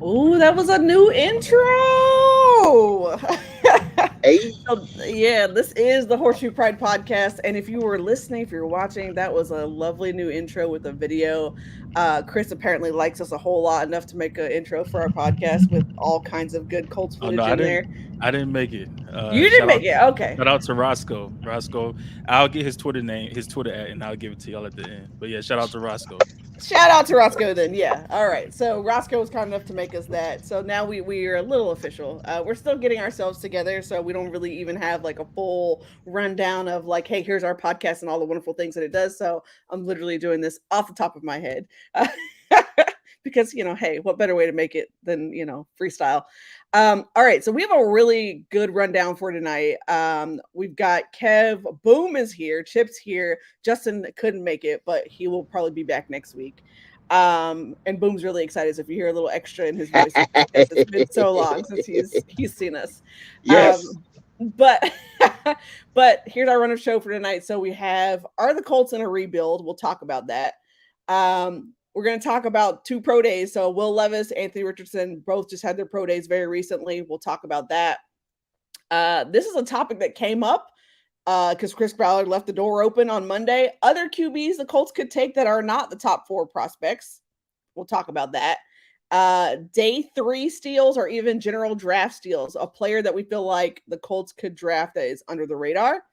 Ooh, that was a new intro. Hey, So, yeah, this is the Horseshoe Pride podcast. And if you were listening, if you're watching, that was a lovely new intro with a video. Chris apparently likes us a whole lot enough to make an intro for our podcast with all kinds of good Colts Oh no, footage in there. I didn't make it. You didn't make it. Okay. Shout out to Roscoe. Roscoe, I'll get his Twitter name, his Twitter at, and I'll give it to y'all at the end. But yeah, shout out to Roscoe. Shout out to Roscoe then. Yeah. All right. So Roscoe was kind enough to make us that. So now we are a little official. We're still getting ourselves together, so we don't really even have like a full rundown of like, hey, here's our podcast and all the wonderful things that it does. So I'm literally doing this off the top of my head. Because hey, what better way to make it than freestyle. All right, so we have a really good rundown for tonight. We've got Kev, Boom is here, Chip's here. Justin couldn't make it, but he will probably be back next week. And Boom's really excited. So if you hear a little extra in his voice, it's because it's been so long since he's seen us. Um, yes. but but here's our run of show for tonight. So we have, are the Colts in a rebuild? We'll talk about that. We're going to talk about two pro days. So Will Levis, Anthony Richardson, both just had their pro days very recently. We'll talk about that. This is a topic that came up because Chris Ballard left the door open on Monday. Other QBs the Colts could take that are not the top 4 prospects. We'll talk about that. Day 3 steals or even general draft steals, a player that we feel like the Colts could draft that is under the radar.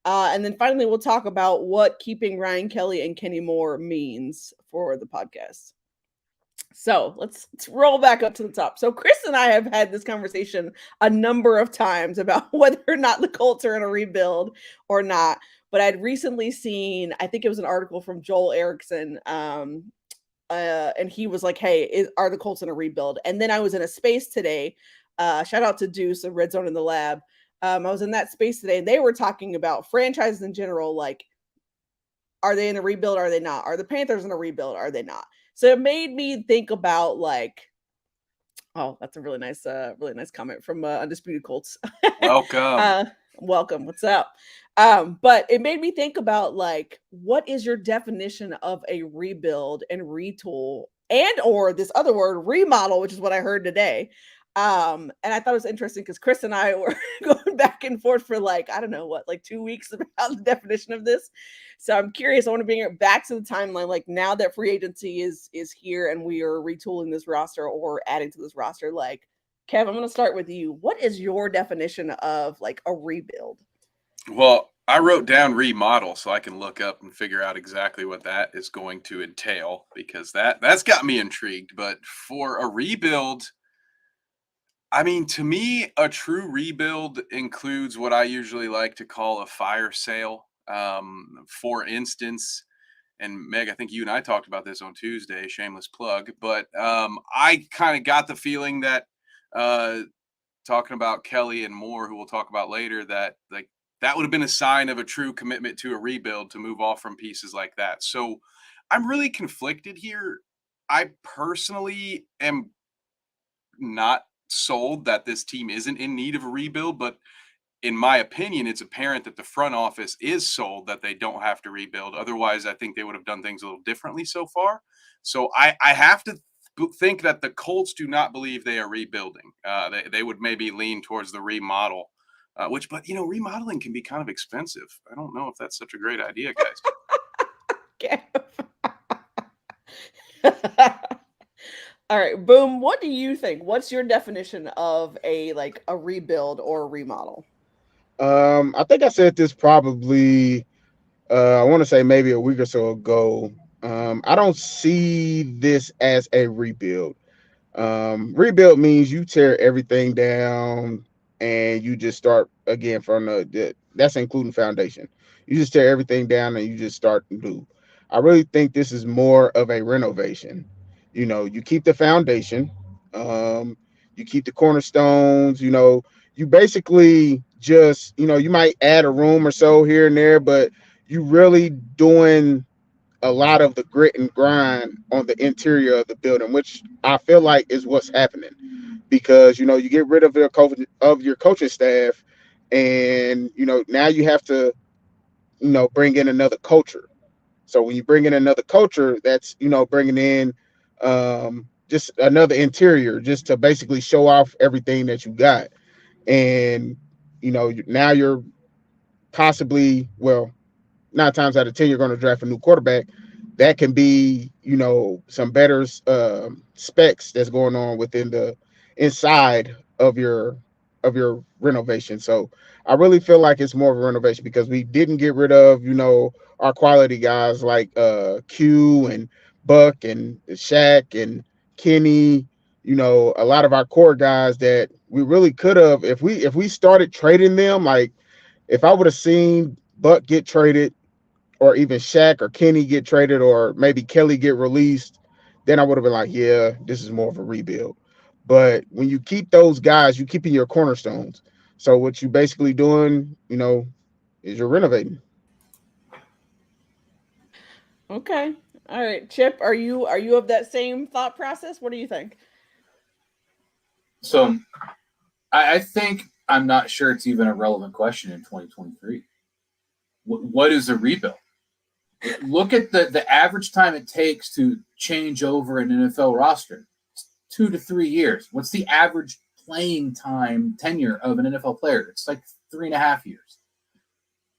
And then finally, we'll talk about what keeping Ryan Kelly and Kenny Moore means for the podcast. So let's roll back up to the top. So Chris and I have had this conversation a number of times about whether or not the Colts are in a rebuild or not. But I'd recently seen, I think it was an article from Joel Erickson, and he was like, "Hey, are the Colts in a rebuild?" And then I was in a space today. Shout out to Deuce of Red Zone in the Lab. I was in that space today, and they were talking about franchises in general, like, are they in a rebuild? Are they not? Are the Panthers in a rebuild? Are they not? So it made me think about like, oh, that's a really nice comment from Undisputed Colts. Welcome. uh, welcome. What's up? But it made me think about like, what is your definition of a rebuild and retool, and or this other word, remodel, which is what I heard today. And I thought it was interesting because Chris and I were going back and forth for like, I don't know what, like 2 weeks about the definition of this. So I'm curious. I want to bring it back to the timeline. Like now that free agency is here and we are retooling this roster or adding to this roster, like Kev, I'm going to start with you. What is your definition of like a rebuild? Well, I wrote down remodel so I can look up and figure out exactly what that is going to entail because that's got me intrigued. But for a rebuild, I mean, to me, a true rebuild includes what I usually like to call a fire sale. For instance, and Meg, I think you and I talked about this on Tuesday, shameless plug, but I kind of got the feeling that uh, talking about Kelly and Moore, who we'll talk about later, that like that would have been a sign of a true commitment to a rebuild to move off from pieces like that. So I'm really conflicted here. I personally am not sold that this team isn't in need of a rebuild, but in my opinion, it's apparent that the front office is sold that they don't have to rebuild. Otherwise, I think they would have done things a little differently so far. So I have to think that the Colts do not believe they are rebuilding. They would maybe lean towards the remodel, but remodeling can be kind of expensive. I don't know if that's such a great idea, guys. All right, Boom. What do you think? What's your definition of a rebuild or a remodel? I think I said this probably, I want to say maybe a week or so ago. I don't see this as a rebuild. Rebuild means you tear everything down and you just start again from that's including foundation. You just tear everything down and you just start new. I really think this is more of a renovation. You keep the foundation, um, you keep the cornerstones. You basically just you might add a room or so here and there, but you really doing a lot of the grit and grind on the interior of the building, which I feel like is what's happening because you get rid of your coaching staff, and now you have to bring in another culture. So when you bring in another culture, that's bringing in just another interior, just to basically show off everything that you got. And now you're possibly, well, 9 times out of 10 you're going to draft a new quarterback. That can be some better specs that's going on within the inside of your renovation. So I really feel like it's more of a renovation because we didn't get rid of our quality guys like Q and Buck and Shaq and Kenny. A lot of our core guys that we really could have, if we started trading them. Like, if I would have seen Buck get traded, or even Shaq or Kenny get traded, or maybe Kelly get released, then I would have been like, yeah, this is more of a rebuild. But when you keep those guys, you keeping your cornerstones. So what you basically doing, is you're renovating. Okay. All right. Chip, are you of that same thought process? What do you think? So I think, I'm not sure it's even a relevant question in 2023. What is a rebuild? Look at the average time it takes to change over an NFL roster. It's 2 to 3 years. What's the average playing time tenure of an NFL player? It's like 3.5 years.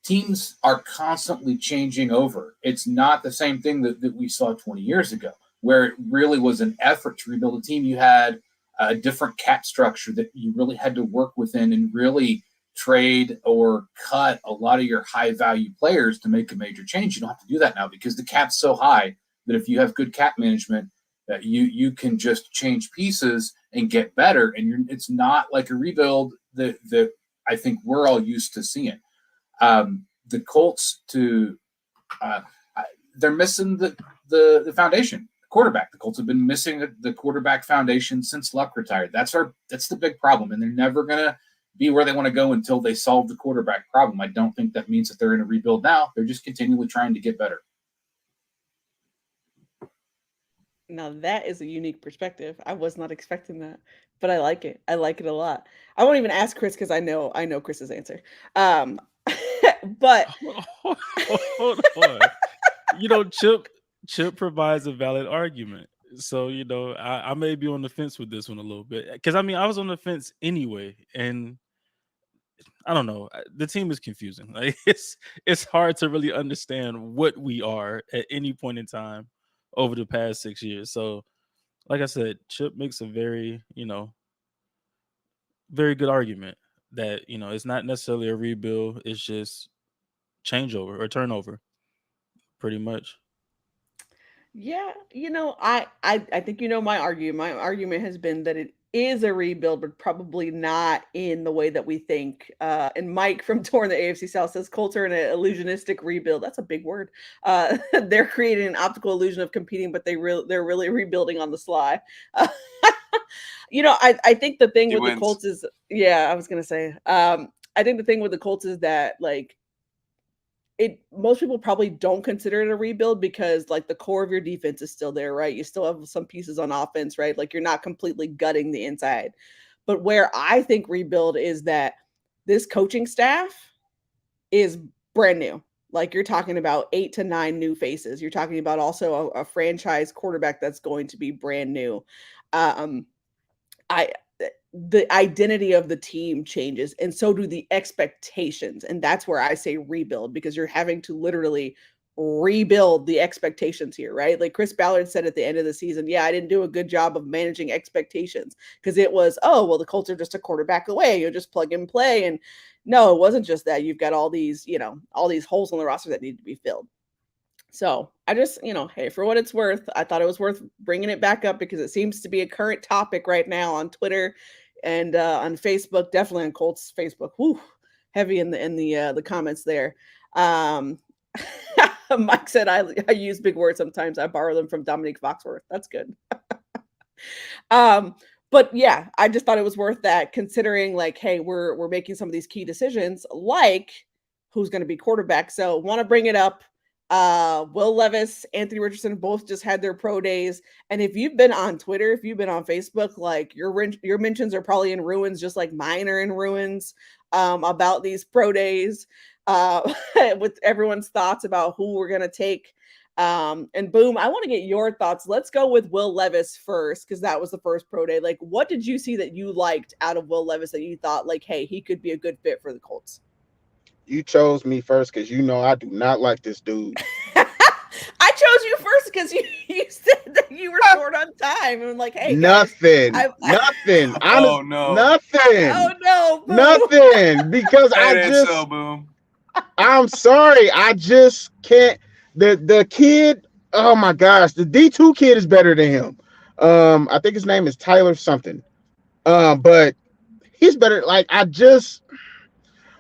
Teams are constantly changing over. It's not the same thing that we saw 20 years ago, where it really was an effort to rebuild a team. You had a different cap structure that you really had to work within and really trade or cut a lot of your high value players to make a major change. You don't have to do that now because the cap's so high that if you have good cap management, that you can just change pieces and get better. And it's not like a rebuild that I think we're all used to seeing. The Colts, they're missing the foundation, the quarterback. The Colts have been missing the quarterback foundation since Luck retired. That's the big problem, and they're never gonna be where they want to go until they solve the quarterback problem. I don't think that means that they're in a rebuild now. They're just continually trying to get better. Now that is a unique perspective. I was not expecting that, but I like it. I like it a lot. I won't even ask Chris because I know Chris's answer. But Hold on. Chip provides a valid argument. So, I may be on the fence with this one a little bit. Because, I was on the fence anyway. And I don't know. The team is confusing. Like, it's hard to really understand what we are at any point in time over the past 6 years. So, like I said, Chip makes a very, very good argument that, it's not necessarily a rebuild. It's just changeover or turnover, pretty much. yeah, I think my argument. My argument has been that it is a rebuild, but probably not in the way that we think. And Mike from Torn the AFC South says Colts are in an illusionistic rebuild. That's a big word. They're creating an optical illusion of competing, but they're really rebuilding on the sly. I think the thing with the Colts is, I was gonna say, I think the thing with the Colts is that most people probably don't consider it a rebuild because like the core of your defense is still there, right? You still have some pieces on offense, right? Like you're not completely gutting the inside. But where I think rebuild is that this coaching staff is brand new. Like you're talking about 8 to 9 new faces. You're talking about also a franchise quarterback that's going to be brand new. The identity of the team changes, and so do the expectations. And that's where I say rebuild, because you're having to literally rebuild the expectations here, right? Like Chris Ballard said at the end of the season, I didn't do a good job of managing expectations because it was, the Colts are just a quarterback away. You'll just plug and play. And no, it wasn't just that. You've got all these holes on the roster that need to be filled. So I just, hey, for what it's worth, I thought it was worth bringing it back up because it seems to be a current topic right now on Twitter and on Facebook, definitely on Colts Facebook. Whew, heavy in the comments there. Mike said I use big words sometimes. I borrow them from Dominique Foxworth. That's good. But yeah, I just thought it was worth that, considering like, hey, we're making some of these key decisions, like who's going to be quarterback. So want to bring it up. Will Levis, Anthony Richardson both just had their pro days. And if you've been on Twitter, if you've been on Facebook, like your mentions are probably in ruins, just like mine are in ruins, about these pro days, with everyone's thoughts about who we're going to take. And Boom, I want to get your thoughts. Let's go with Will Levis first, because that was the first pro day. Like, what did you see that you liked out of Will Levis that you thought, like, hey, he could be a good fit for the Colts? You chose me first because you know I do not like this dude. I chose you first because you said that you were short on time. And like, hey, nothing, guys, nothing. Oh no, nothing. Oh no, Boom. Nothing. Because so Boom. I'm sorry. I just can't. The kid. Oh my gosh, the D2 kid is better than him. I think his name is Tyler something. But he's better. Like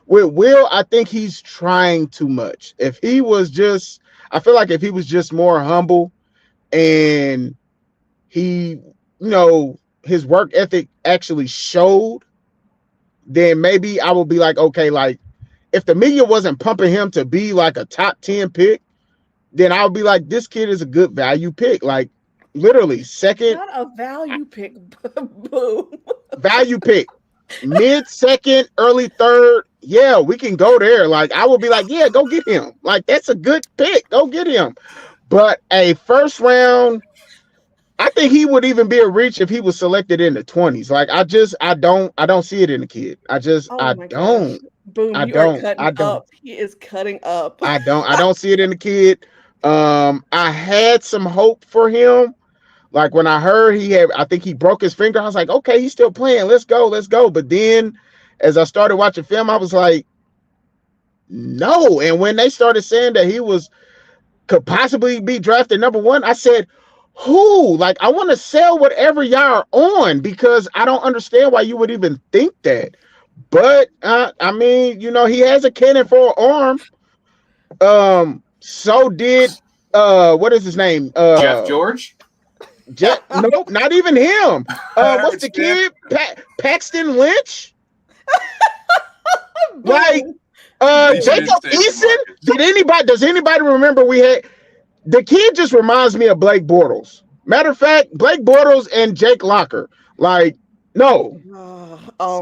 with Will, I think he's trying too much. If he was just, I feel like if he was just more humble and he, his work ethic actually showed, then maybe I would be like, okay, like if the media wasn't pumping him to be like a top 10 pick, then I would be like, this kid is a good value pick. Like literally second. Not a value pick, Boom. Value pick. Mid-second, early third. Yeah, we can go there. Like I would be like, yeah, go get him. Like that's a good pick. Go get him. But a first round, I think he would even be a reach if he was selected in the 20s. Like I don't see it in the kid. I don't. Gosh. Boom, I you don't. are cutting up. He is cutting up. I don't see it in the kid. I had some hope for him. Like when I heard I think he broke his finger. I was like, okay, he's still playing. Let's go. But then as I started watching film, I was like, no. And when they started saying that he could possibly be drafted number 1, I said, who? Like, I want to sell whatever y'all are on because I don't understand why you would even think that. But I mean, he has a cannon for an arm. So did what is his name? Jeff George? Nope, not even him. What's the kid? Paxton Lynch? Like Jacob Eason? Does anybody remember the kid just reminds me of Blake Bortles. Matter of fact, Blake Bortles and Jake Locker. Like, no.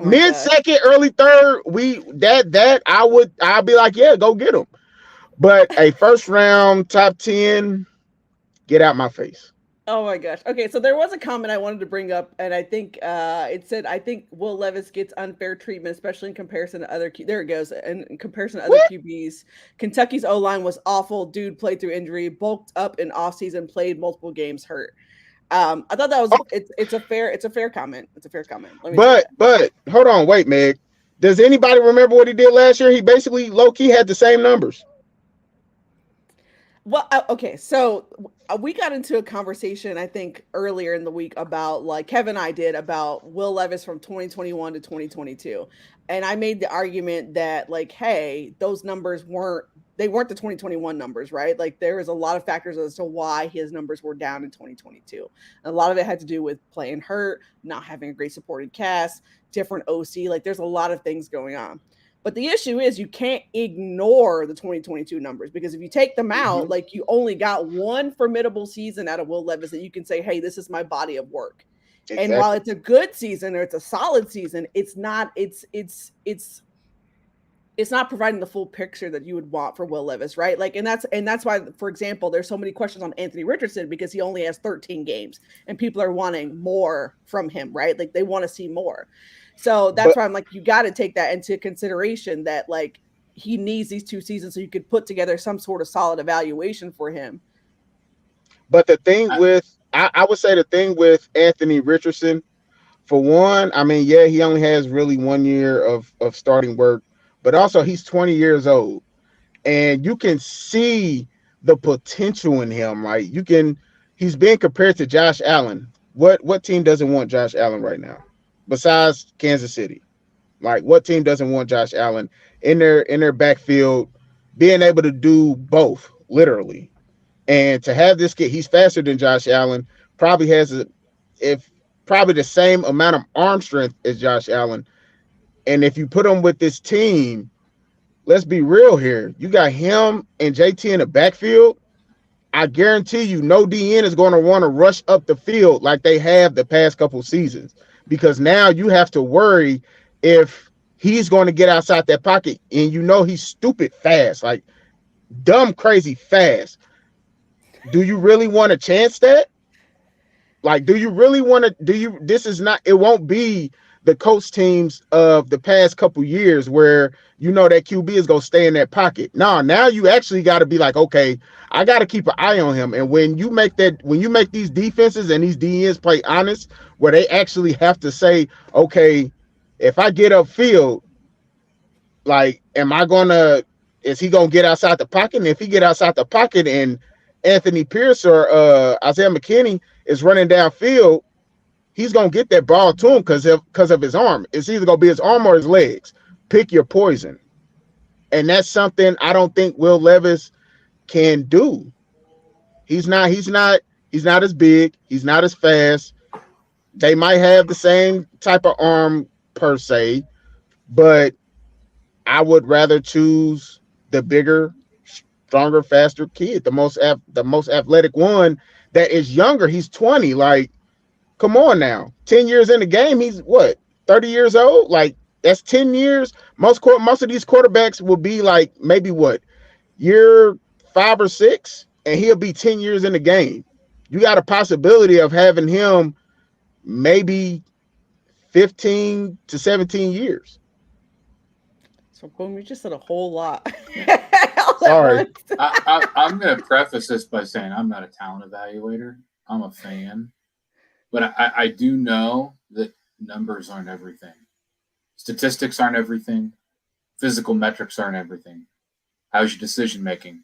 Mid-second, early third, I'd be like, yeah, go get him. But a first round, top 10, get out my face. Oh my gosh. Okay, so there was a comment I wanted to bring up, and I think it said, I think Will Levis gets unfair treatment, especially in comparison to other there it goes. In comparison to other QBs. Kentucky's O-line was awful. Dude played through injury, bulked up in offseason, played multiple games hurt. I thought that was it's a fair comment. It's a fair comment. But hold on, wait, Meg. Does anybody remember what he did last year? He basically low-key had the same numbers. Well, okay, so we got into a conversation, I think, earlier in the week about, like, Kevin and I did, about Will Levis from 2021 to 2022. And I made the argument that, like, hey, those numbers weren't the 2021 numbers, right? Like, there was a lot of factors as to why his numbers were down in 2022. And a lot of it had to do with playing hurt, not having a great supporting cast, different OC. Like, there's a lot of things going on. But the issue is you can't ignore the 2022 numbers, because if you take them out, like, you only got one formidable season out of Will Levis that you can say, hey, this is my body of work. Exactly. And while it's a good season or it's a solid season, it's not providing the full picture that you would want for Will Levis, right? Like, and that's why, for example, there's so many questions on Anthony Richardson, because he only has 13 games and people are wanting more from him, right? Like, they want to see more. So that's why I'm like, you got to take that into consideration, that, like, he needs these 2 seasons so you could put together some sort of solid evaluation for him. But the thing I would say the thing with Anthony Richardson, for one, I mean, yeah, he only has really 1 year of starting work, but also he's 20 years old, and you can see the potential in him. Like, he's being compared to Josh Allen. What team doesn't want Josh Allen right now? Besides Kansas City? Like, what team doesn't want Josh Allen in their backfield, being able to do both, literally? And to have this kid, he's faster than Josh Allen, probably has probably the same amount of arm strength as Josh Allen. And if you put him with this team, let's be real here. You got him and JT in the backfield. I guarantee you no DN is going to want to rush up the field like they have the past couple seasons, because now you have to worry if he's going to get outside that pocket, and he's stupid fast, like dumb, crazy fast. do you really want to chance that? Like, do you really want to? This is not. It won't be the Colts teams of the past couple years where that QB is gonna stay in that pocket. No, now you actually got to be like, okay, I got to keep an eye on him. And when you make these defenses and these DNs play honest, where they actually have to say, okay, if I get upfield, like, is he gonna get outside the pocket? And if he get outside the pocket and Anthony Pierce or Isaiah McKinney is running downfield, he's gonna get that ball to him because of his arm. It's either gonna be his arm or his legs. Pick your poison, and that's something I don't think Will Levis can do. He's not as big. He's not as fast. They might have the same type of arm per se, but I would rather choose the bigger, stronger, faster kid, the most athletic one that is younger. He's 20. Like, come on now. 10 years in the game, he's what, 30 years old? Like, that's 10 years. Most of these quarterbacks will be like maybe what, year 5 or 6, and he'll be 10 years in the game. You got a possibility of having him maybe 15 to 17 years. So, boom, you just said a whole lot. Sorry. I'm going to preface this by saying I'm not a talent evaluator. I'm a fan. But I do know that numbers aren't everything. Statistics aren't everything. Physical metrics aren't everything. How's your decision making?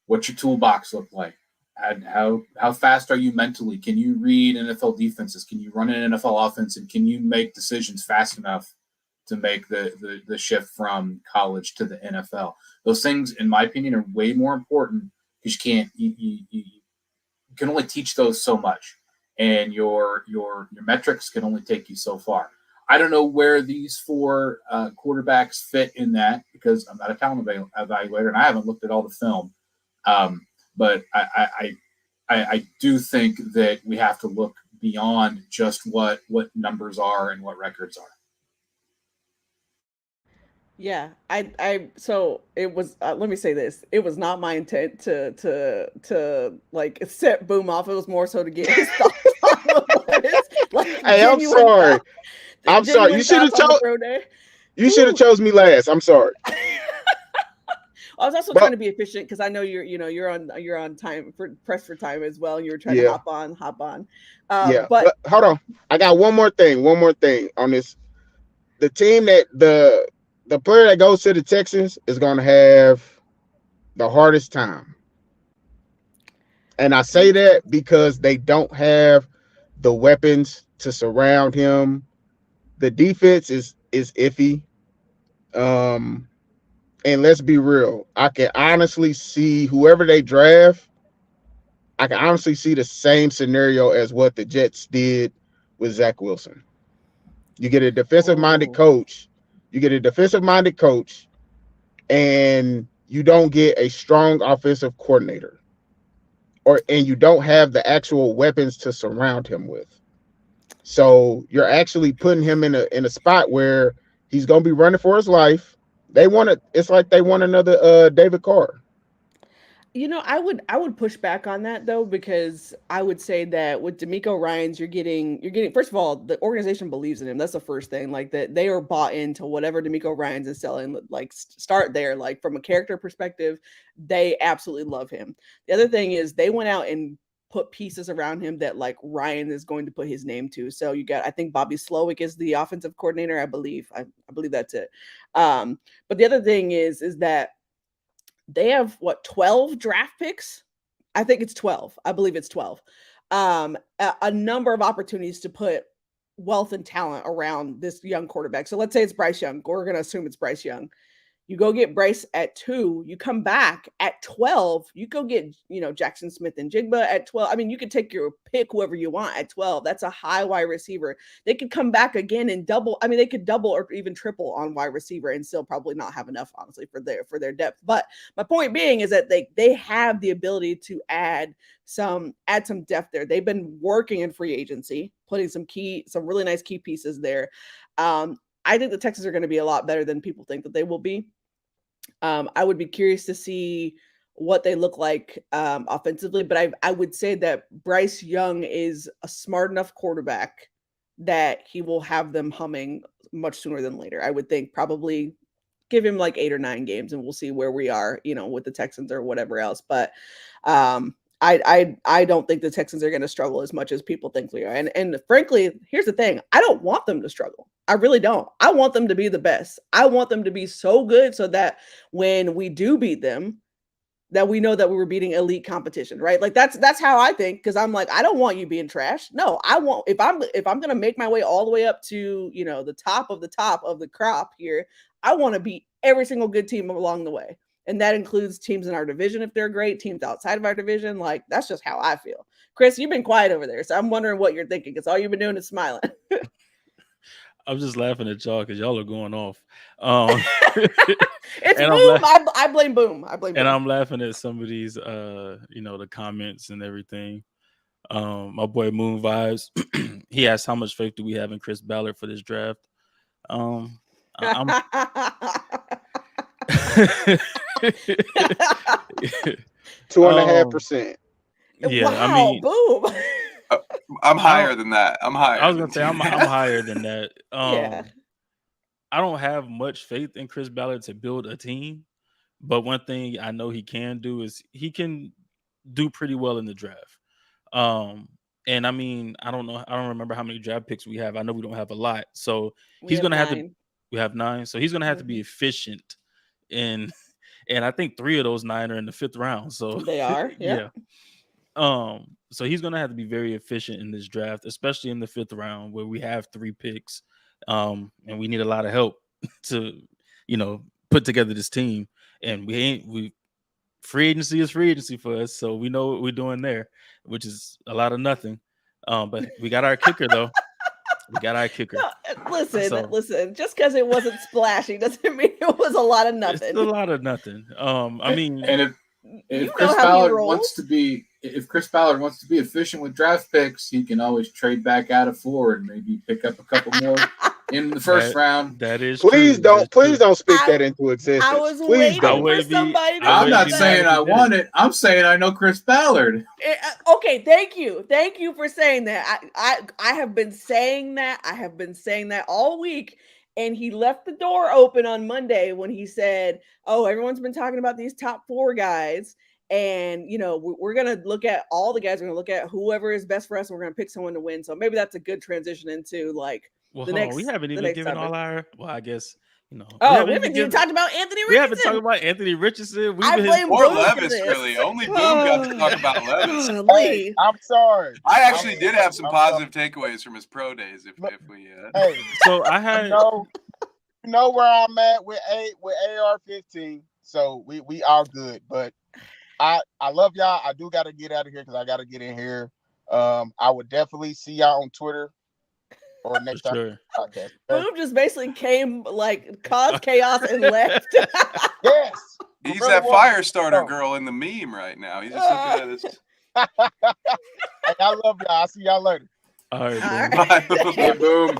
What's your toolbox look like? How fast are you mentally? Can you read NFL defenses? Can you run an NFL offense? And can you make decisions fast enough to make the shift from college to the NFL? Those things, in my opinion, are way more important because you can only teach those so much. And your metrics can only take you so far. I don't know where these 4 quarterbacks fit in that because I'm not a talent evaluator and I haven't looked at all the film. But I do think that we have to look beyond just what numbers are and what records are. Yeah, so it was, let me say this. It was not my intent to like set Boom off. It was more so to get his thoughts on this. Like, hey, I'm sorry. I'm sorry. You should have chose me last. I'm sorry. I was also trying to be efficient because I know you're on time pressed for time as well. You were trying to hop on. But hold on. I got one more thing on this. The team that the player that goes to the Texans is going to have the hardest time. And I say that because they don't have the weapons to surround him. The defense is iffy. And let's be real. I can honestly see whoever they draft. I can honestly see the same scenario as what the Jets did with Zach Wilson. You get a defensive-minded coach. And you don't get a strong offensive coordinator. And you don't have the actual weapons to surround him with. So you're actually putting him in a spot where he's going to be running for his life. It's like they want another David Carr. I would push back on that though, because I would say that with D'Amico Ryans, you're getting first of all, the organization believes in him. That's the first thing. Like, that they are bought into whatever D'Amico Ryans is selling. Like, start there. Like, from a character perspective, they absolutely love him. The other thing is they went out and put pieces around him that, like, Ryan is going to put his name to. So you got, I think Bobby Slowick is the offensive coordinator. I believe that's it. But the other thing is that they have 12 draft picks. I think it's 12. I believe it's 12. A number of opportunities to put wealth and talent around this young quarterback. So let's say it's Bryce Young. We're going to assume it's Bryce Young. You go get Bryce at 2. You come back at 12. You go get, Jackson Smith and Jigba at 12. I mean, you could take your pick whoever you want at 12. That's a high wide receiver. They could come back again and double. I mean, they could double or even triple on wide receiver and still probably not have enough, honestly, for their depth. But my point being is that they have the ability to add some depth there. They've been working in free agency, putting some really nice key pieces there. I think the Texans are going to be a lot better than people think that they will be. I would be curious to see what they look like offensively. But I would say that Bryce Young is a smart enough quarterback that he will have them humming much sooner than later. I would think probably give him like 8 or 9 games and we'll see where we are, with the Texans or whatever else. But I don't think the Texans are going to struggle as much as people think we are. And frankly, here's the thing. I don't want them to struggle. I really don't. I want them to be the best. I want them to be so good so that when we do beat them, that we know that we were beating elite competition, right? Like that's how I think, because I'm like, I don't want you being trash. No, I want, if I'm gonna make my way all the way up to the top of the crop here, I want to beat every single good team along the way. And that includes teams in our division if they're great, teams outside of our division. Like, that's just how I feel. Chris, you've been quiet over there, so I'm wondering what you're thinking, because all you've been doing is smiling. I'm just laughing at y'all because y'all are going off. It's Boom. I blame Boom. And I'm laughing at some of these, the comments and everything. My boy Moon Vibes, he asked how much faith do we have in Chris Ballard for this draft. I'm 2.5%. Yeah, wow, I mean, Boom. I'm higher than that. I'm higher. I was gonna say I'm higher than that. Yeah. I don't have much faith in Chris Ballard to build a team, but one thing I know he can do is he can do pretty well in the draft. And I mean, I don't remember how many draft picks we have. I know we don't have a lot, so he's gonna have to. We have 9, so he's gonna have to be efficient and I think 3 of those 9 are in the 5th round. So they are, yeah. So he's gonna have to be very efficient in this draft, especially in the 5th round where we have 3 picks, and we need a lot of help to, put together this team. And free agency is free agency for us, so we know what we're doing there, which is a lot of nothing. But we got our kicker though. We got our kicker. No, listen. Just because it wasn't splashy doesn't mean it was a lot of nothing. It's a lot of nothing. I mean, and if Chris Ballard wants to be efficient with draft picks, he can always trade back out of 4 and maybe pick up a couple more in the first round. That is please true. don't speak that into existence. I was please waiting for somebody to I'm not saying I want it. I'm saying I know Chris Ballard. Okay, thank you for saying that. I have been saying that. I have been saying that all week. And he left the door open on Monday when he said, "Oh, everyone's been talking about these top 4 guys. And, we're going to look at all the guys. We're going to look at whoever is best for us. And we're going to pick someone to win." So maybe that's a good transition into the next. We haven't even given all our, I guess, we haven't even talked about Anthony Richardson. We haven't talked about Anthony Richardson. I blame or Levis, really. Only Boom got to talk about Levis. Hey, I'm sorry. I actually did have some positive takeaways from his pro days. If we, hey, so I had, know where I'm at with AR-15. So we are good, but I love y'all. I do got to get out of here because I got to get in here. I would definitely see y'all on Twitter or next time. Sure. Okay. Boom just basically came, caused chaos and left. Yes. He's that fire starter girl in the meme right now. He's just looking at his. Hey, I love y'all. I'll see y'all later. All right, Bye, Boom.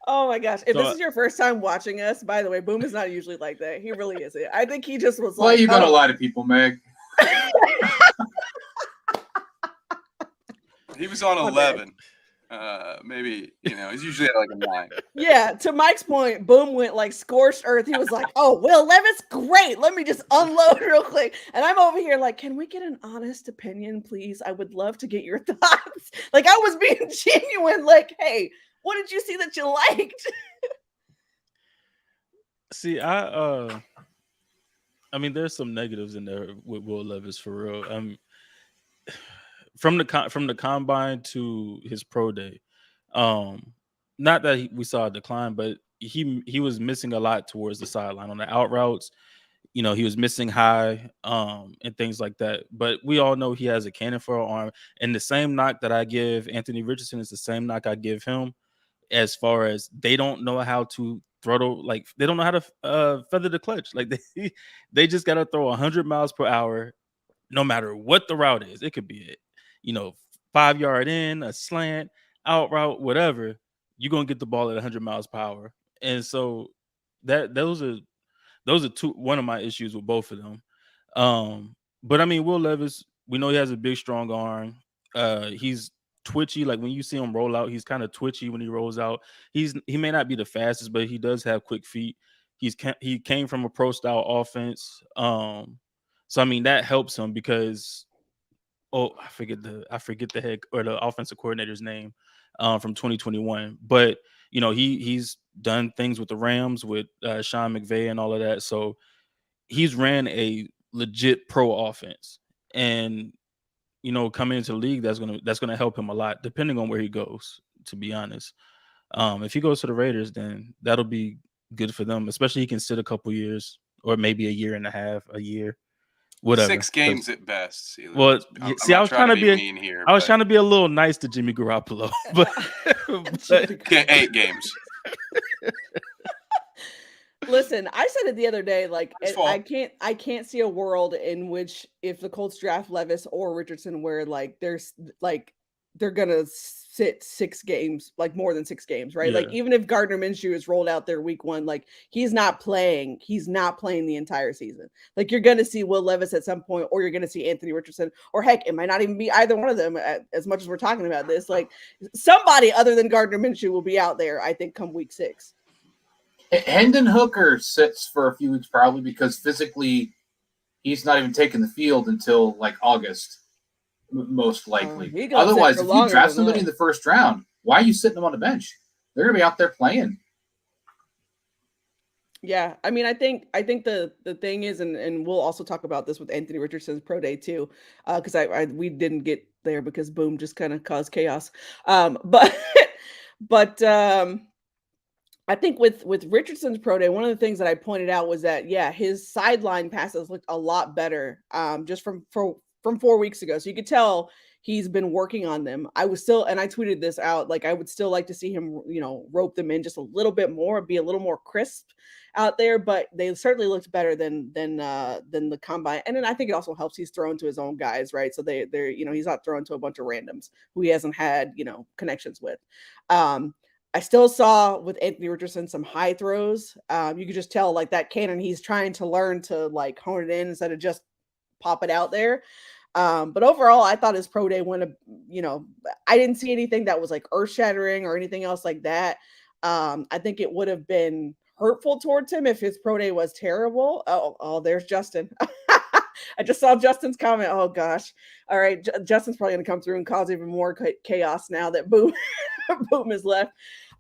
Oh my gosh. If this is your first time watching us, by the way, Boom is not usually like that. He really isn't. I think he just was you gonna lie to people, Meg. He was on 11. Maybe, he's usually at a 9. Yeah, to Mike's point, Boom went scorched earth. He was like, "Oh, Will Levis, great. Let me just unload real quick." And I'm over here can we get an honest opinion, please? I would love to get your thoughts. I was being genuine, hey, what did you see that you liked? See, I mean, there's some negatives in there with Will Levis for real. From the combine to his pro day, not that we saw a decline, but he was missing a lot towards the sideline on the out routes. He was missing high and things like that. But we all know he has a cannon for an arm, and the same knock that I give Anthony Richardson is the same knock I give him. As far as they don't know how to throttle, they don't know how to feather the clutch. They just got to throw 100 miles per hour, no matter what the route is. It could be 5 yard in, a slant, out route, whatever. You're gonna get the ball at 100 miles per hour. And so those are those are one of my issues with both of them. But I mean, Will Levis, we know he has a big, strong arm. He's twitchy. Like when you see him roll out, he's kind of twitchy when he rolls out. He may not be the fastest, but he does have quick feet. He came from a pro style offense. So I mean that helps him because I forget the head or the offensive coordinator's name from 2021. But you know, he's done things with the Rams with Sean McVay and all of that. So he's ran a legit pro offense, and you know, coming into the league, that's gonna help him a lot, depending on where he goes. To be honest, if he goes to the Raiders, then that'll be good for them. Especially he can sit a couple years, or maybe a year and a half, a year, whatever. 6 games at best. See, well, I'm see, I was trying to be mean here. I was trying to be a little nice to Jimmy Garoppolo, but 8 games. Listen, I said it the other day. Like, His fault. I can't see a world in which if the Colts draft Levis or Richardson, where like they're gonna sit 6 games, like more than 6 games, right? Yeah. Like even if Gardner Minshew is rolled out there week 1, like he's not playing the entire season. Like you're gonna see Will Levis at some point, or you're gonna see Anthony Richardson, or heck, it might not even be either one of them. As much as we're talking about this, like somebody other than Gardner Minshew will be out there, I think, come week 6. Hendon Hooker sits for a few weeks probably because physically he's not even taking the field until like August, most likely. Otherwise, if you draft somebody in the first round, why are you sitting them on the bench? They're going to be out there playing. Yeah, I mean, I think the thing is, and we'll also talk about this with Anthony Richardson's pro day too, because we didn't get there because boom just kind of caused chaos. But I think with Richardson's pro day, one of the things that I pointed out was that his sideline passes looked a lot better just from 4 weeks ago. So you could tell he's been working on them. I tweeted this out, like I would still like to see him, you know, rope them in just a little bit more, be a little more crisp out there, but they certainly looked better than the combine. And then I think it also helps he's thrown to his own guys, right? So they're you know, he's not thrown to a bunch of randoms who he hasn't had, you know, connections with. I still saw with Anthony Richardson some high throws. You could just tell like that cannon, he's trying to learn to like hone it in instead of just pop it out there. But overall, I thought his pro day you know, I didn't see anything that was like earth shattering or anything else like that. I think it would have been hurtful towards him if his pro day was terrible. Oh, there's Justin. I just saw Justin's comment. Oh gosh. All right. Justin's probably going to come through and cause even more chaos now that Boom is left.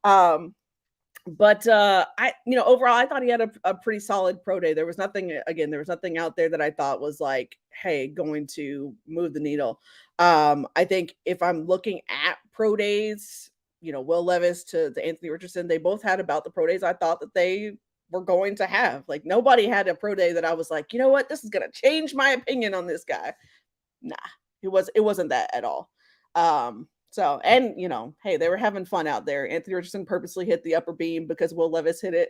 But you know, overall, I thought he had a pretty solid pro day. There was nothing out there that I thought was like, hey, going to move the needle. I think if I'm looking at pro days, you know, Will Levis to Anthony Richardson, they both had about the pro days I thought that they were going to have. Like nobody had a pro day that I was like, you know what, this is going to change my opinion on this guy. Nah, it wasn't that at all. So, and you know, hey, they were having fun out there. Anthony Richardson purposely hit the upper beam because Will Levis hit it,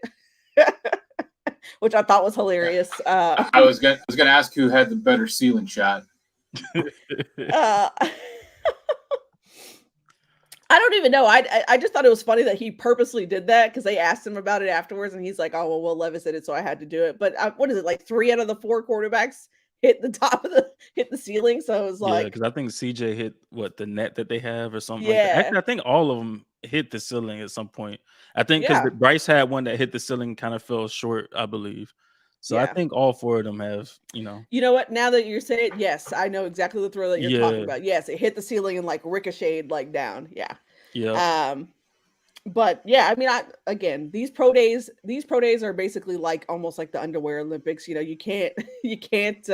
which I thought was hilarious. I was gonna ask who had the better ceiling shot. I don't even know. I just thought it was funny that he purposely did that because they asked him about it afterwards, and he's like, "Oh well, Will Levis did it, so I had to do it." But what is it, like 3 out of the 4 quarterbacks hit the ceiling? So it was like, because I think CJ hit the net that they have or something. Yeah. Like that. Actually, I think all of them hit the ceiling at some point. I think because Bryce had one that hit the ceiling, kind of fell short, I believe. So I think all 4 of them have, you know. You know what? Now that you're saying it, yes, I know exactly the throw that you're talking about. Yes, it hit the ceiling and like ricocheted like down. Yeah. Yeah. But yeah, I mean, these pro days are basically like almost like the underwear Olympics. You know, you can't get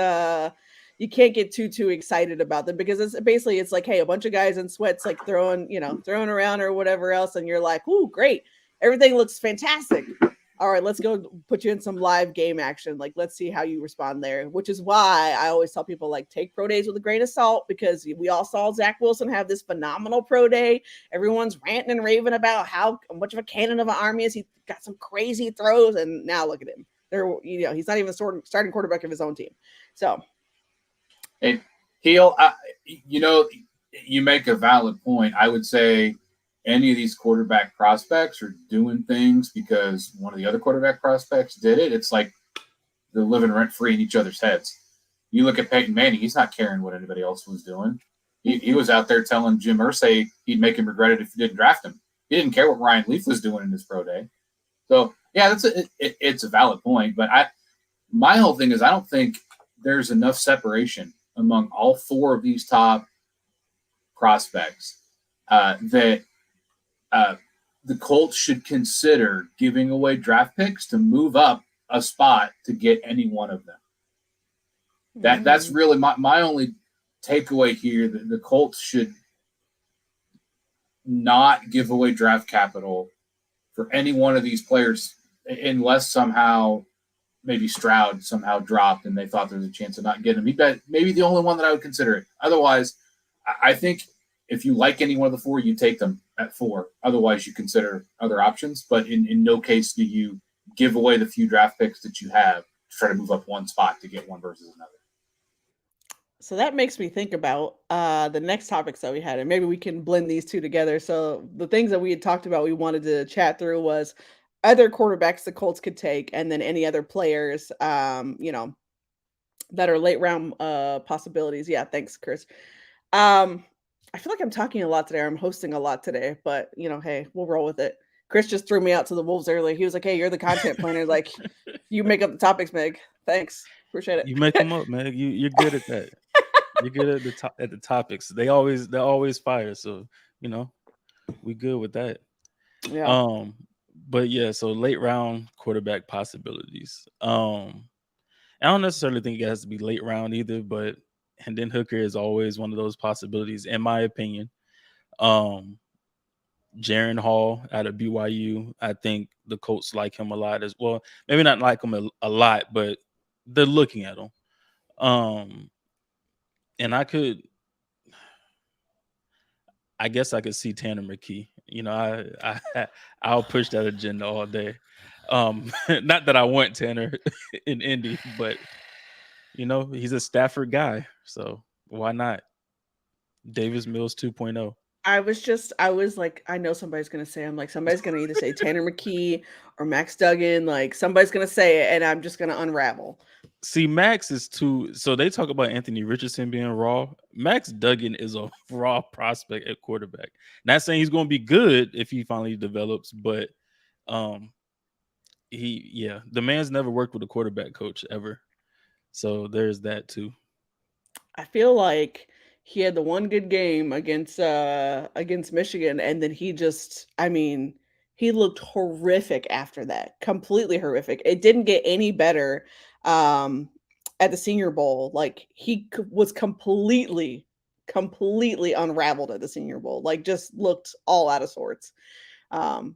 too excited about them because it's like, hey, a bunch of guys in sweats like throwing around or whatever else, and you're like, ooh, great, everything looks fantastic. All right, let's go put you in some live game action. Like, let's see how you respond there, which is why I always tell people, like, take pro days with a grain of salt, because we all saw Zach Wilson have this phenomenal pro day. Everyone's ranting and raving about how much of a cannon of an arm he is. He got some crazy throws, and now look at him. He's not even starting quarterback of his own team. So, hey, Heel, you make a valid point. I would say any of these quarterback prospects are doing things because one of the other quarterback prospects did it. It's like they're living rent free in each other's heads. You look at Peyton Manning; he's not caring what anybody else was doing. He was out there telling Jim Irsay he'd make him regret it if he didn't draft him. He didn't care what Ryan Leaf was doing in his pro day. So yeah, it's a valid point. But my whole thing is I don't think there's enough separation among all four of these top prospects that the Colts should consider giving away draft picks to move up a spot to get any one of them. That's really my only takeaway here. That the Colts should not give away draft capital for any one of these players unless somehow maybe Stroud somehow dropped and they thought there was a chance of not getting him. Maybe the only one that I would consider it. Otherwise, I think if you like any one of the four, you take them at 4. Otherwise, you consider other options. But in no case do you give away the few draft picks that you have to try to move up one spot to get one versus another. So that makes me think about the next topics that we had, and maybe we can blend these two together. So the things that we had talked about, we wanted to chat through was other quarterbacks the Colts could take, and then any other players, that are late round possibilities. Yeah, thanks, Chris. I feel like I'm talking a lot today. I'm hosting a lot today, but hey, we'll roll with it. Chris just threw me out to the wolves early. He was like, "Hey, you're the content planner. Like, you make up the topics, Meg. Thanks, appreciate it." You make them up, Meg. You're good at that. You're good at the topics. They're always fire. So we good with that. Yeah. But yeah, so late round quarterback possibilities. I don't necessarily think it has to be late round either, but Hendon Hooker is always one of those possibilities, in my opinion. Jaron Hall out of BYU, I think the Colts like him a lot as well. Maybe not like him a lot, but they're looking at him. And I guess I could see Tanner McKee. I'll push that agenda all day. Not that I want Tanner in Indy, but he's a Stafford guy, so why not? Davis Mills 2.0. I was like, I know somebody's gonna say, I'm like, somebody's gonna either say Tanner McKee or Max Duggan, like somebody's gonna say it, and I'm just gonna unravel. See, Max is too. So they talk about Anthony Richardson being raw. Max Duggan is a raw prospect at quarterback. Not saying he's going to be good if he finally develops, but the man's never worked with a quarterback coach ever. So there's that too. I feel like he had the one good game against Michigan, and then he looked horrific after that. Completely horrific. It didn't get any better at the Senior Bowl. Like he was completely unraveled at the Senior Bowl. Like just looked all out of sorts.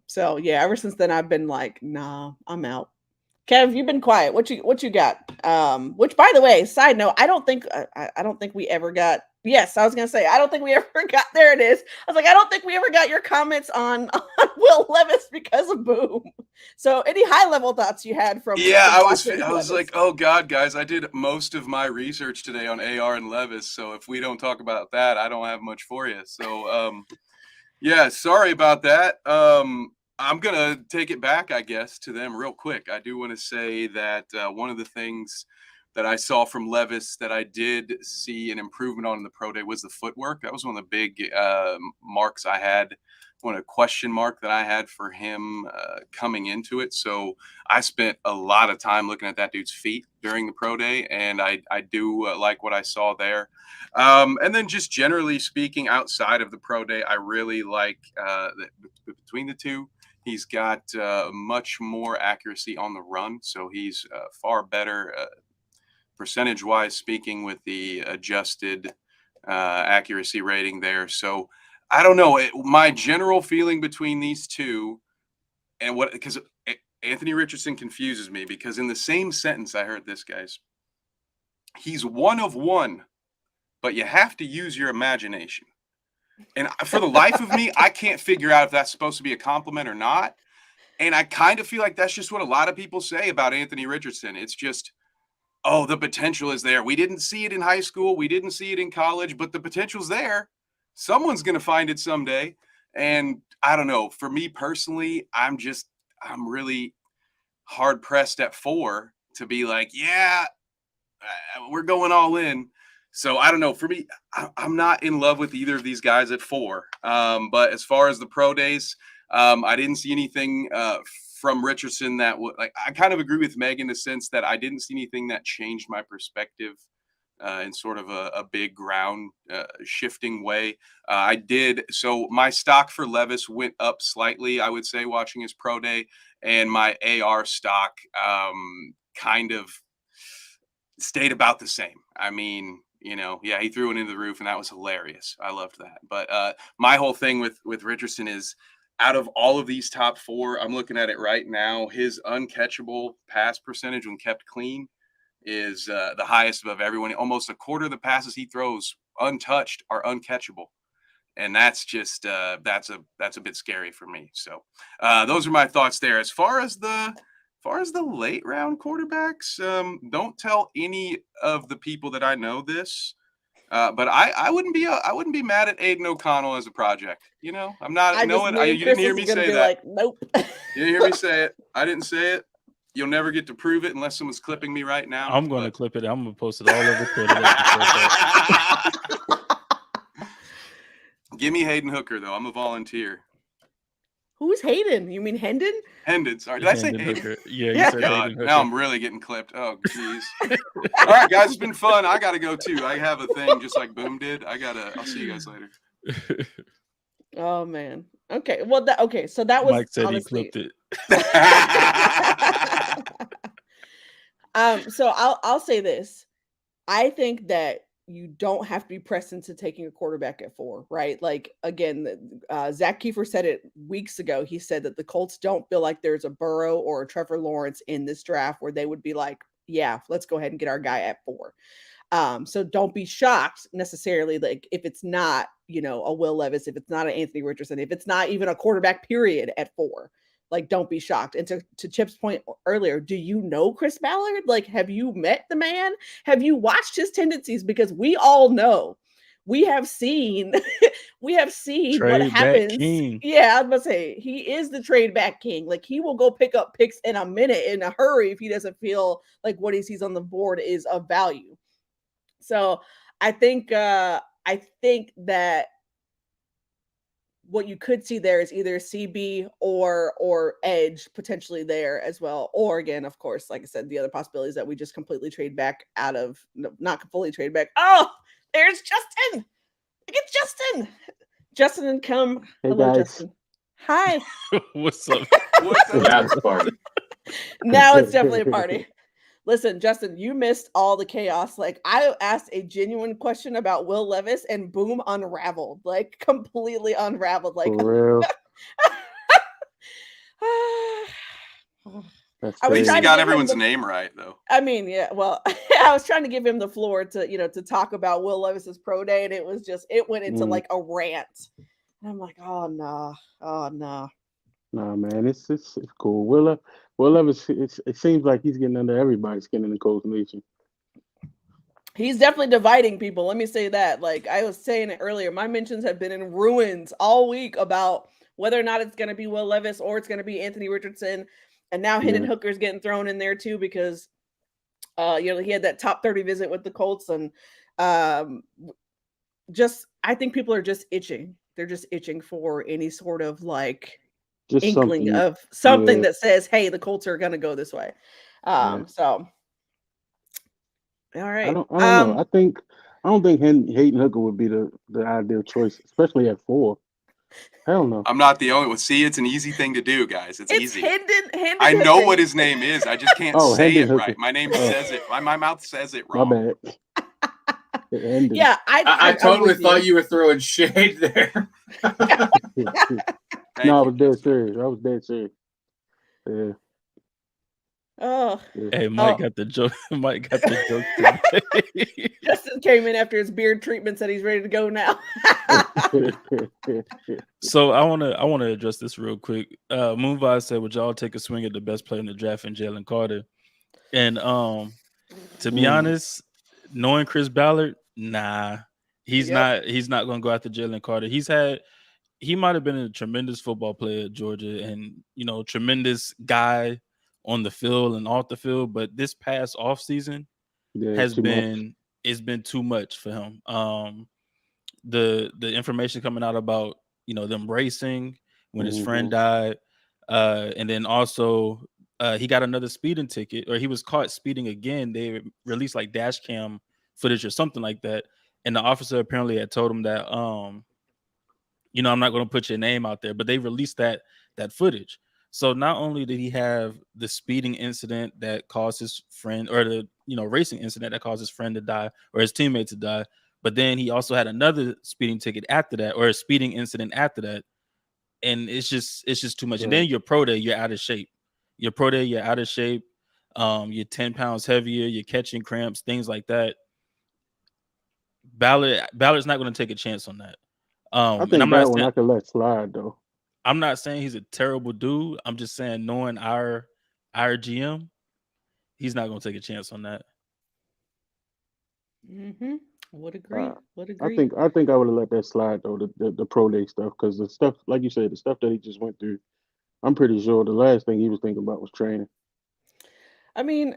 So yeah, ever since then I've been like, nah, I'm out. Kev, you've been quiet. What you got? Which, by the way, side note, I don't think we ever got. Yes, I was gonna say I don't think we ever got. There it is. I was like, I don't think we ever got your comments on Will Levis because of Boom. So, any high level thoughts you had from? Yeah, I was like, oh God, guys, I did most of my research today on AR and Levis. So if we don't talk about that, I don't have much for you. So, yeah, sorry about that. I'm going to take it back, I guess, to them real quick. I do want to say that one of the things that I saw from Levis that I did see an improvement on in the pro day was the footwork. That was one of the big marks I had, one of the question mark that I had for him coming into it. So I spent a lot of time looking at that dude's feet during the pro day, and I do like what I saw there. And then just generally speaking, outside of the pro day, I really like between the two, he's got much more accuracy on the run. So he's far better percentage-wise speaking with the adjusted accuracy rating there. So I don't know. My general feeling between these two, and because Anthony Richardson confuses me, because in the same sentence I heard this, guys, he's one of one, but you have to use your imagination. And for the life of me, I can't figure out if that's supposed to be a compliment or not. And I kind of feel like that's just what a lot of people say about Anthony Richardson. It's just, oh, the potential is there. We didn't see it in high school. We didn't see it in college, but the potential's there. Someone's going to find it someday. And I don't know. For me personally, I'm really hard pressed at 4 to be like, yeah, we're going all in. So I don't know. For me, I'm not in love with either of these guys at 4. But as far as the pro days, I didn't see anything from Richardson that would like. I kind of agree with Meg in the sense that I didn't see anything that changed my perspective in sort of a big ground shifting way. I did. So my stock for Levis went up slightly, I would say, watching his pro day, and my AR stock kind of stayed about the same. I mean, yeah, he threw it into the roof, and that was hilarious. I loved that. But my whole thing with Richardson is, out of all of these top 4, I'm looking at it right now, his uncatchable pass percentage when kept clean is the highest above everyone. Almost a quarter of the passes he throws untouched are uncatchable. And that's just that's a bit scary for me. So those are my thoughts there. As far as the late round quarterbacks, don't tell any of the people that I know this, but I wouldn't be mad at Aiden O'Connell as a project. I'm not. You didn't hear me say that. Like, nope. You didn't hear me say it. I didn't say it. You'll never get to prove it unless someone's clipping me right now. I'm going to clip it. I'm going to post it all over Twitter. Give me Hayden Hooker though. I'm a volunteer. Who's Hayden? You mean Hendon? Hendon, sorry. Did I say Hayden? Hooker. Yeah, you said God, Hayden Hooker. now I'm really getting clipped. Oh, jeez. All right, guys, it's been fun. I got to go too. I have a thing just like Boom did. I'll see you guys later. Oh man. Okay. Well, so that was Mike said honestly... he clipped it. So I'll say this. I think that you don't have to be pressed into taking a quarterback at 4, right? Like, again, Zach Kiefer said it weeks ago. He said that the Colts don't feel like there's a Burrow or a Trevor Lawrence in this draft where they would be like, yeah, let's go ahead and get our guy at 4. So don't be shocked necessarily, like if it's not, a Will Levis, if it's not an Anthony Richardson, if it's not even a quarterback period at 4. Like, don't be shocked. And to Chip's point earlier, do you know Chris Ballard? Like, have you met the man? Have you watched his tendencies? Because we all know, we have seen what happens. King. Yeah, I was about to say, he is the trade back king. Like, he will go pick up picks in a minute, in a hurry, if he doesn't feel like what he sees on the board is of value. So I think that what you could see there is either CB or edge potentially there as well. Or again, of course, like I said, the other possibility is that we just completely trade back out of, not fully trade back. Oh, there's Justin. Look at Justin. Justin and come. Hey, hello, guys. Justin. Hi. What's up? Now it's a party. Now it's definitely a party. Listen, Justin, you missed all the chaos. Like, I asked a genuine question about Will Levis and boom, unraveled. Like, completely unraveled. Like, For real. That's I At was least trying he to got give him everyone's the- name right, though. I mean, yeah, well, I was trying to give him the floor to talk about Will Levis's pro day, and it went into like a rant. And I'm like, oh no. Nah, man, it's cool. Will Levis, it seems like he's getting under everybody's skin in the Colts Nation. He's definitely dividing people. Let me say that. Like I was saying it earlier, my mentions have been in ruins all week about whether or not it's going to be Will Levis or it's going to be Anthony Richardson. And now Hendon Hooker's getting thrown in there too because, he had that top 30 visit with the Colts. And I think people are just itching. They're just itching for any sort of like Just inkling something. of something that says, hey, the Colts are going to go this way. So. All right. I don't know. I don't think Hayden Hooker would be the ideal choice, especially at 4. Hell no. I'm not the only one. See, it's an easy thing to do, guys. It's easy. Hendon I know Hooker. what his name is. I just can't say Hendon it Hooker. right. My name says it. My mouth says it wrong. My bad. Hendon. Yeah, I totally thought you were throwing shade there. Thank No, I you. was dead serious. Yeah. Oh, Hey, Mike got the joke. Mike got the joke today. Justin came in after his beard treatment, said he's ready to go now. So I want to address this real quick. Moonvise said, "Would y'all take a swing at the best player in the draft in Jalen Carter?" And to be honest, knowing Chris Ballard, nah, he's not going to go after Jalen Carter. He might have been a tremendous football player at Georgia, and tremendous guy on the field and off the field. But this past offseason it's too much. it's been too much for him. The information coming out about them racing when his friend died, and then also he got another speeding ticket, or he was caught speeding again. They released like dash cam footage or something like that, and the officer apparently had told him that I'm not going to put your name out there, but they released that footage. So not only did he have the speeding incident that caused his friend, or the racing incident that caused his friend to die or his teammate to die, but then he also had another speeding ticket after that, or a speeding incident after that, and it's just too much. Right. And then your pro day, you're out of shape. Your pro day, you're out of shape. You're 10 pounds heavier. You're catching cramps, things like that. Ballard's not going to take a chance on that. I And think I'm that not one saying, I could let slide though. I'm not saying he's a terrible dude. I'm just saying, knowing our GM, he's not going to take a chance on that. Mm-hmm. Would agree. Would I agree. think I would have let that slide though, the pro day stuff, because the stuff, like you said, the stuff that he just went through, I'm pretty sure the last thing he was thinking about was training. I mean,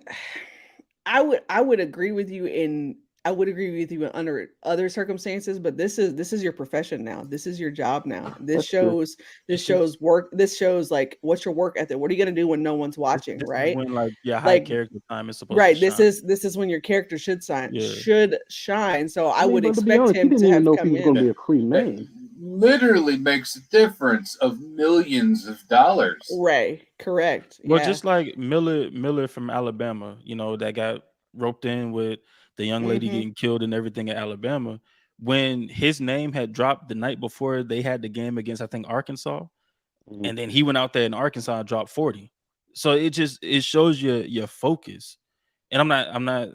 I would agree with you in under other circumstances, but this is your profession now. This is your job now. This That's true. shows work. This shows like what's your work ethic. What are you gonna do when no one's watching, This is right? when your high Like, character time is supposed to right. shine. This is when your character should Yeah. shine. So I I mean, would but to be expect honest, he him didn't to even have know if he come was going to in. be a free It man. literally makes a difference of millions of dollars. Right. Correct. Well, Yeah. just like Miller from Alabama, that got roped in with the young lady Mm-hmm. getting killed and everything at Alabama. When his name had dropped the night before they had the game against, I think, Arkansas, Mhm. and then he went out there in Arkansas and dropped 40. So it shows your focus. And I'm not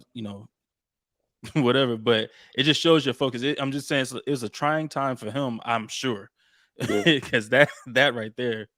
whatever, but it just shows your focus. I'm just saying it was a trying time for him, I'm sure, Yeah, because that right there,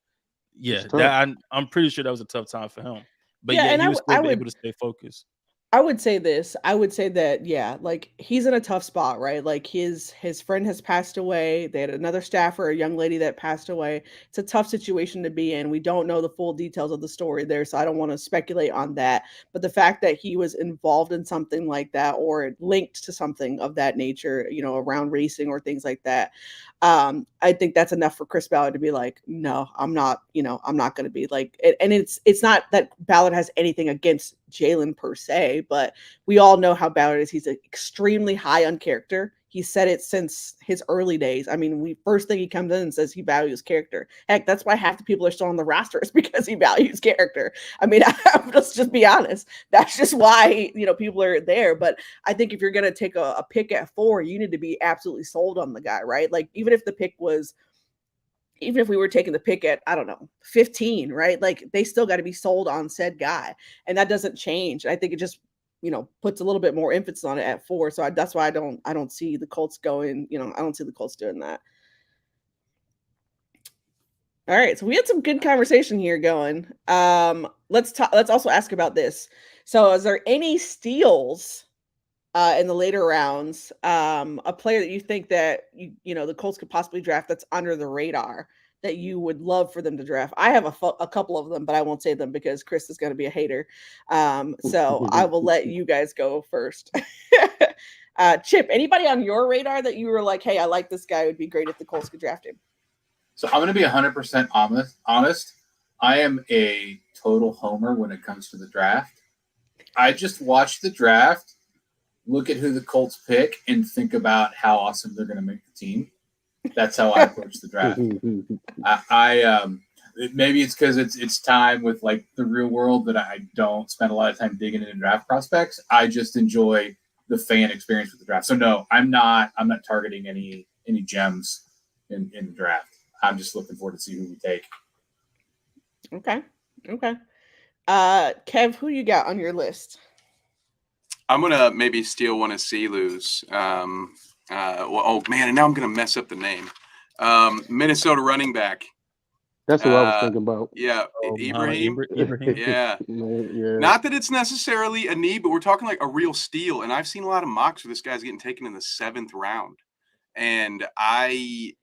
yeah, it's tough. I'm pretty sure that was a tough time for him, but Yeah, yet and he was still I able would to stay focused. I would say this. I would say that, yeah, like he's in a tough spot, right? Like his friend has passed away. They had another staffer, a young lady that passed away. It's a tough situation to be in. We don't know the full details of the story there, so I don't want to speculate on that. But the fact that he was involved in something like that, or linked to something of that nature, around racing or things like that, I think that's enough for Chris Ballard to be like, no, I'm not, I'm not going to be like, and it's not that Ballard has anything against Jalen per se, but we all know how Ballard is. He's extremely high on character. He said it since his early days. I mean, first thing he comes in and says he values character. Heck, that's why half the people are still on the roster, is because he values character. I mean, let's just be honest. That's just why people are there. But I think if you're gonna take a pick at 4, you need to be absolutely sold on the guy, right? Like even if we were taking the pick at, I don't know, 15, right? Like they still got to be sold on said guy. And that doesn't change. I think it just, puts a little bit more emphasis on it at 4. So that's why I don't see the Colts going, I don't see the Colts doing that. All right. So we had some good conversation here going. Let's also ask about this. So is there any steals in the later rounds, a player that you think that the Colts could possibly draft that's under the radar that you would love for them to draft? I have a couple of them, but I won't say them because Chris is going to be a hater. So I will let you guys go first. Chip, anybody on your radar that you were like, hey, I like this guy, would be great if the Colts could draft him? So I'm going to be 100% honest. I am a total homer when it comes to the draft. I just watch the draft, look at who the Colts pick, and think about how awesome they're going to make the team. That's how I approach the draft. I maybe it's because it's time with like the real world that I don't spend a lot of time digging into draft prospects. I just enjoy the fan experience with the draft. So no, I'm not targeting any gems in the draft. I'm just looking forward to see who we take. Okay. Kev, who you got on your list? I'm gonna maybe steal one of Silu's. Oh man, and now I'm gonna mess up the name. Minnesota running back. That's what I was thinking about. Yeah, Ibrahim. Ibrahim. Yeah. Yeah. Not that it's necessarily a need, but we're talking like a real steal. And I've seen a lot of mocks where this guy's getting taken in the 7th round. And I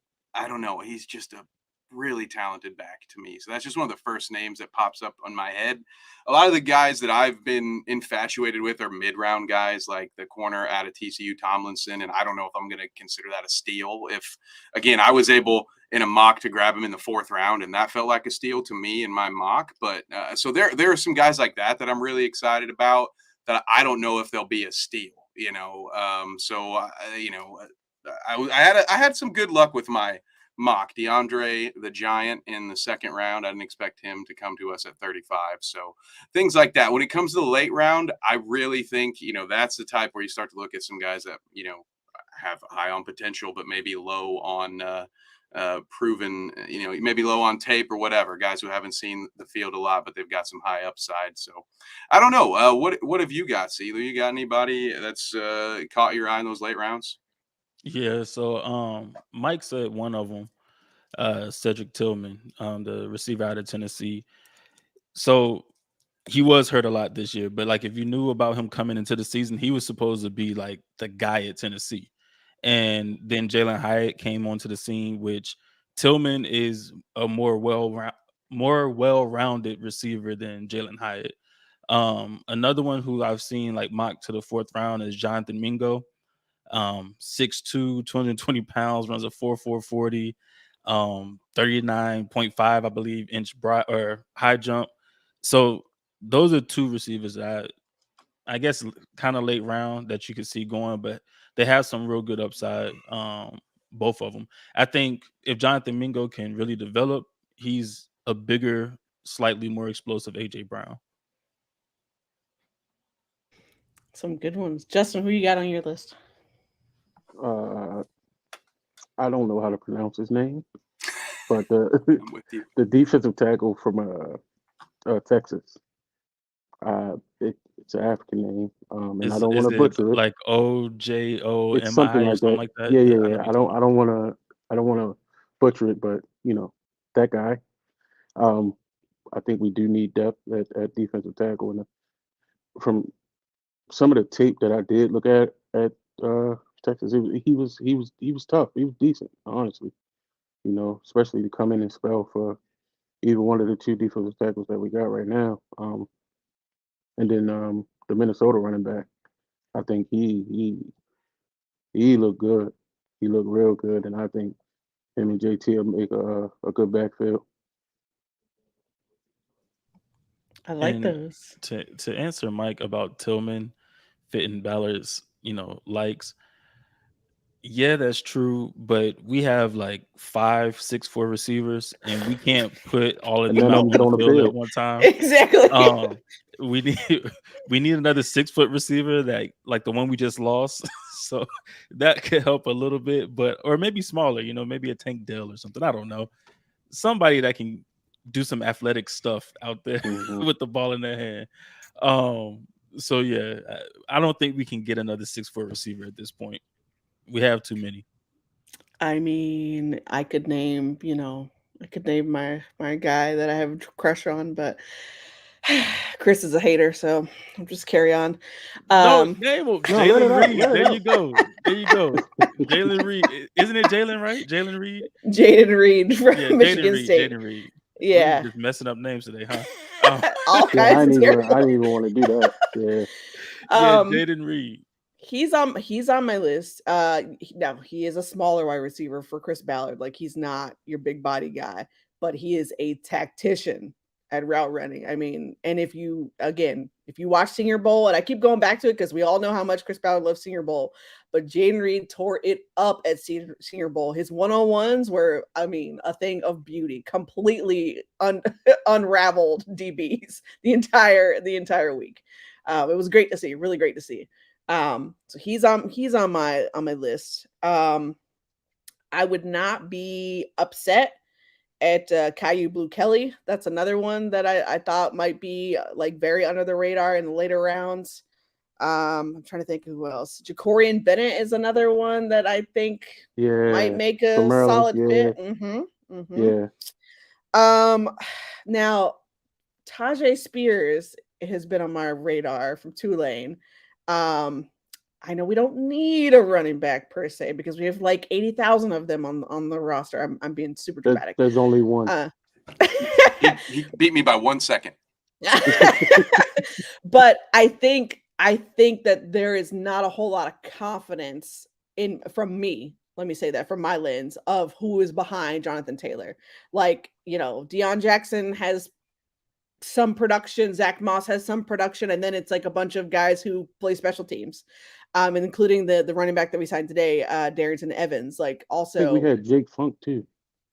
don't know. He's just a really talented back to me. So that's just one of the first names that pops up on my head. A lot of the guys that I've been infatuated with are mid-round guys, like the corner out of TCU, Tomlinson, and I don't know if I'm going to consider that a steal. If, again, I was able in a mock to grab him in the 4th round, and that felt like a steal to me in my mock. But so there are some guys like that I'm really excited about that I don't know if they'll be a steal, you know. I had some good luck with my mock. DeAndre the Giant in the 2nd round. I didn't expect him to come to us at 35. So things like that. When it comes to the late round, I really think, you know, that's the type where you start to look at some guys that, you know, have high on potential, but maybe low on proven, you know, maybe low on tape or whatever. Guys who haven't seen the field a lot, but they've got some high upside. So I don't know. What have you got, Sealer? You got anybody that's caught your eye in those late rounds? Yeah, so Mike said one of them, Cedric Tillman, the receiver out of Tennessee. So he was hurt a lot this year, but like if you knew about him coming into the season, he was supposed to be like the guy at Tennessee. And then Jalen Hyatt came onto the scene, which Tillman is a more well-rounded receiver than Jalen Hyatt. Another one who I've seen like mocked to the 4th round is Jonathan Mingo. 6'2", 220 pounds, runs a 4.4 40, 39.5, I believe, inch or high jump. So those are 2 receivers that I guess kind of late round that you could see going, but they have some real good upside. Both of them. I think if Jonathan Mingo can really develop, he's a bigger, slightly more explosive AJ Brown. Some good ones. Justin, who you got on your list? I don't know how to pronounce his name, but I'm with you. the defensive tackle from Texas. It's an African name, and I don't want Is to it butcher it. like OJOMI It's something or like something that. like that? Yeah, Yeah, yeah, I know yeah. what you're talking I don't want to butcher it, but you know that guy. Um, I think we do need depth at defensive tackle, and from some of the tape that I did look at Texas, he was tough. He was decent, honestly. You know, especially to come in and spell for either one of the 2 defensive tackles that we got right now. And then the Minnesota running back, I think he looked good. He looked real good, and I think him and JT will make a good backfield. I like And those. to answer Mike about Tillman fitting Ballard's, likes, yeah, that's true. But we have like 5, 6'4" receivers, and we can't put all of And them none of out them on get the on the field at field. one time. Exactly. We need we need another 6-foot receiver that like the one we just lost. So that could help a little bit, or maybe smaller, maybe a Tank Dell or something. I don't know. Somebody that can do some athletic stuff out there Mhm. with the ball in their hand. So yeah, I don't think we can get another 6'4" receiver at this point. We have too many. I mean, I could name my guy that I have a crush on, but Chris is a hater, so I'll just carry on. No, Um, name him. No, let it Jalen out. Reed. Let it There out. you go. There you go. Jalen Reed. Isn't it Jalen, right? Jalen Reed? Jaden Reed from Yeah, Michigan State. Jaden Reed. We Yeah. just messing up names today, huh? All Yeah, I kinds didn't of even terrible. want to do that. Yeah. Yeah, Um, Jaden Reed. he's on my list. No, he is a smaller wide receiver for Chris Ballard. Like, he's not your big body guy, but he is a tactician at route running. I mean, and if you watch Senior Bowl, and I keep going back to it because we all know how much Chris Ballard loves Senior Bowl, but Jaden Reed tore it up at Senior Bowl. His 101s were, I mean, a thing of beauty, completely unraveled DBs the entire week. It was great to see, really great to see. So he's on my list. I would not be upset at Caillou Blue Kelly. That's another one that I thought might be like very under the radar in the later rounds. I'm trying to think who else. Jacorian Bennett is another one that I think might Yeah. make From a Maryland. solid Yeah. fit. Yeah. Now Tajay Spears has been on my radar from Tulane. I know we don't need a running back per se because we have like 80,000 of them on the roster. I'm being super dramatic. There's only one. He beat me by 1 second. But I think that there is not a whole lot of confidence from me. Let me say that from my lens of who is behind Jonathan Taylor. Like, Deion Jackson has some production, Zach Moss has some production, and then it's like a bunch of guys who play special teams, and including the running back that we signed today, Darrington Evans. Like, also, I think we had Jake Funk too.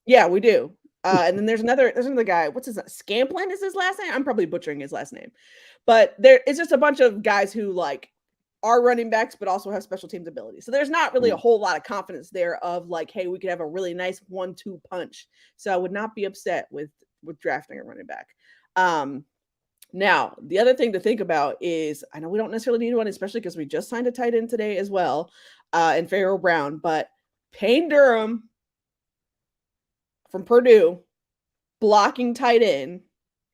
Yeah, we do. And then there's another guy. What's his Scamplin is his last name? I'm probably butchering his last name, but it's just a bunch of guys who like are running backs, but also have special teams ability. So there's not really a whole lot of confidence there of like, hey, we could have a really nice 1-2 punch. So I would not be upset with drafting a running back. Now, the other thing to think about is, I know we don't necessarily need one, especially because we just signed a tight end today as well, and Pharaoh Brown, but Payne Durham from Purdue, blocking tight end.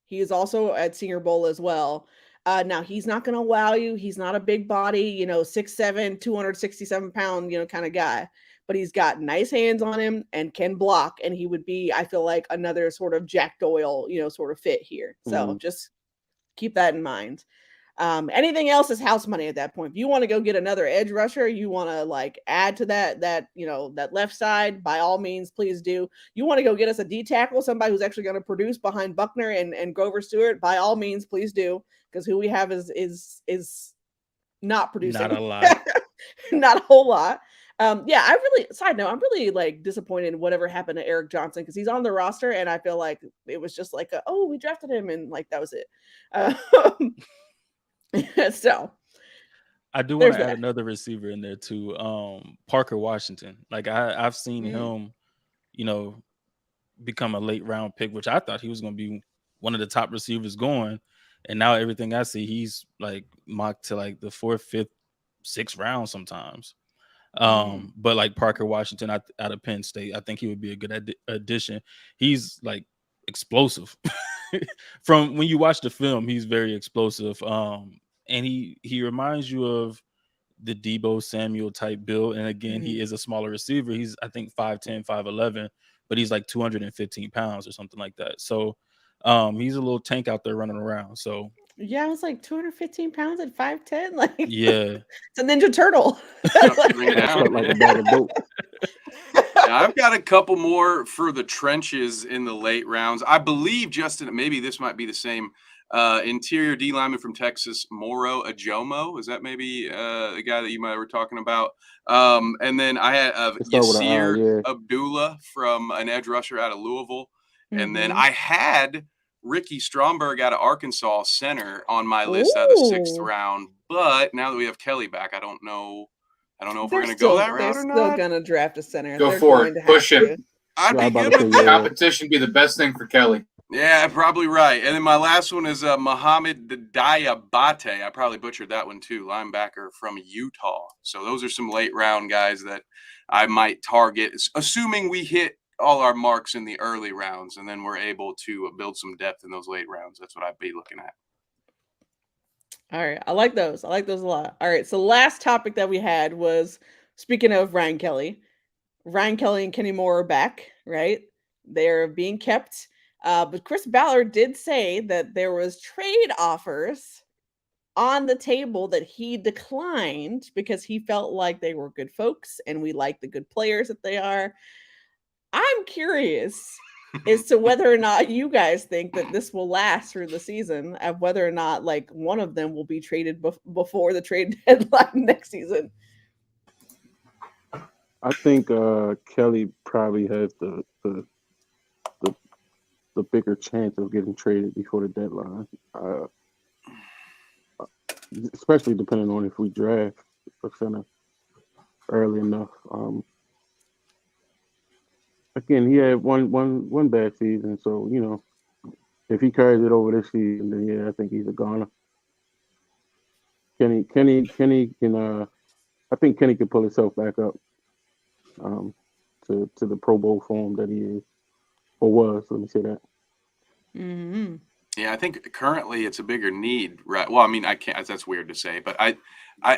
He is also at Senior Bowl as well. Now, he's not going to wow you. He's not a big body, 6'7", 267 pound, kind of guy. But he's got nice hands on him and can block. And he would be, I feel like, another sort of Jack Doyle, sort of fit here. So just keep that in mind. Anything else is house money at that point. If you want to go get another edge rusher, you want to like add to that left side, by all means, please do. You want to go get us a D tackle, somebody who's actually going to produce behind Buckner and Grover Stewart, by all means, please do. Because who we have is not producing. Not a lot. Not a whole lot. Side note, I'm really like disappointed in whatever happened to Eric Johnson, because he's on the roster and I feel like it was just like, we drafted him and like that was it. So I do want to add another receiver in there too. Parker Washington. Like I've seen him, become a late round pick, which I thought he was going to be one of the top receivers going. And now everything I see, he's like mocked to like the 4th, 5th, 6th round sometimes. But like Parker Washington out of Penn State, I think he would be a good addition. He's like explosive. From when you watch the film, he's very explosive. And he reminds you of the Deebo Samuel type build. And again, he is a smaller receiver. He's, I think, 5'10", 5'11", but he's like 215 pounds or something like that. So he's a little tank out there running around. So yeah, I was like 215 pounds at 5'10". Like, yeah, it's a Ninja Turtle. Like a bag of dope. Now, I've got a couple more for the trenches in the late rounds. I believe, Justin, maybe this might be the same. Interior D lineman from Texas, Moro Ajomo. Is that maybe the guy that you might were talking about? And then I had Yasir Abdullah from an edge rusher out of Louisville. And then I had Ricky Stromberg out of Arkansas, center, on my list out of the 6th round. But now that we have Kelly back, I don't know if we're going to go that route or not. They're still going to draft a center. Go for it. Push him. I'd be good with that. Competition be the best thing for Kelly. Yeah, probably right. And then my last one is Mohamed Diabate. I probably butchered that one too, linebacker from Utah. So those are some late round guys that I might target, assuming we hit all our marks in the early rounds, and then we're able to build some depth in those late rounds. That's what I'd be looking at. All right. I like those a lot. All right. So last topic that we had was, speaking of Ryan Kelly and Kenny Moore are back, right? They're being kept. But Chris Ballard did say that there was trade offers on the table that he declined because he felt like they were good folks and we like the good players that they are. I'm curious as to whether or not you guys think that this will last through the season, and whether or not like one of them will be traded before the trade deadline next season. I think Kelly probably has the bigger chance of getting traded before the deadline, especially depending on if we draft a center early enough. Again, he had one bad season, so if he carries it over this season, then yeah, I think he's a goner. Kenny can I think Kenny can pull himself back up to the Pro Bowl form that he is or was. Let me say that. Yeah, I think currently it's a bigger need, right? Well, I mean, I can't. That's weird to say, but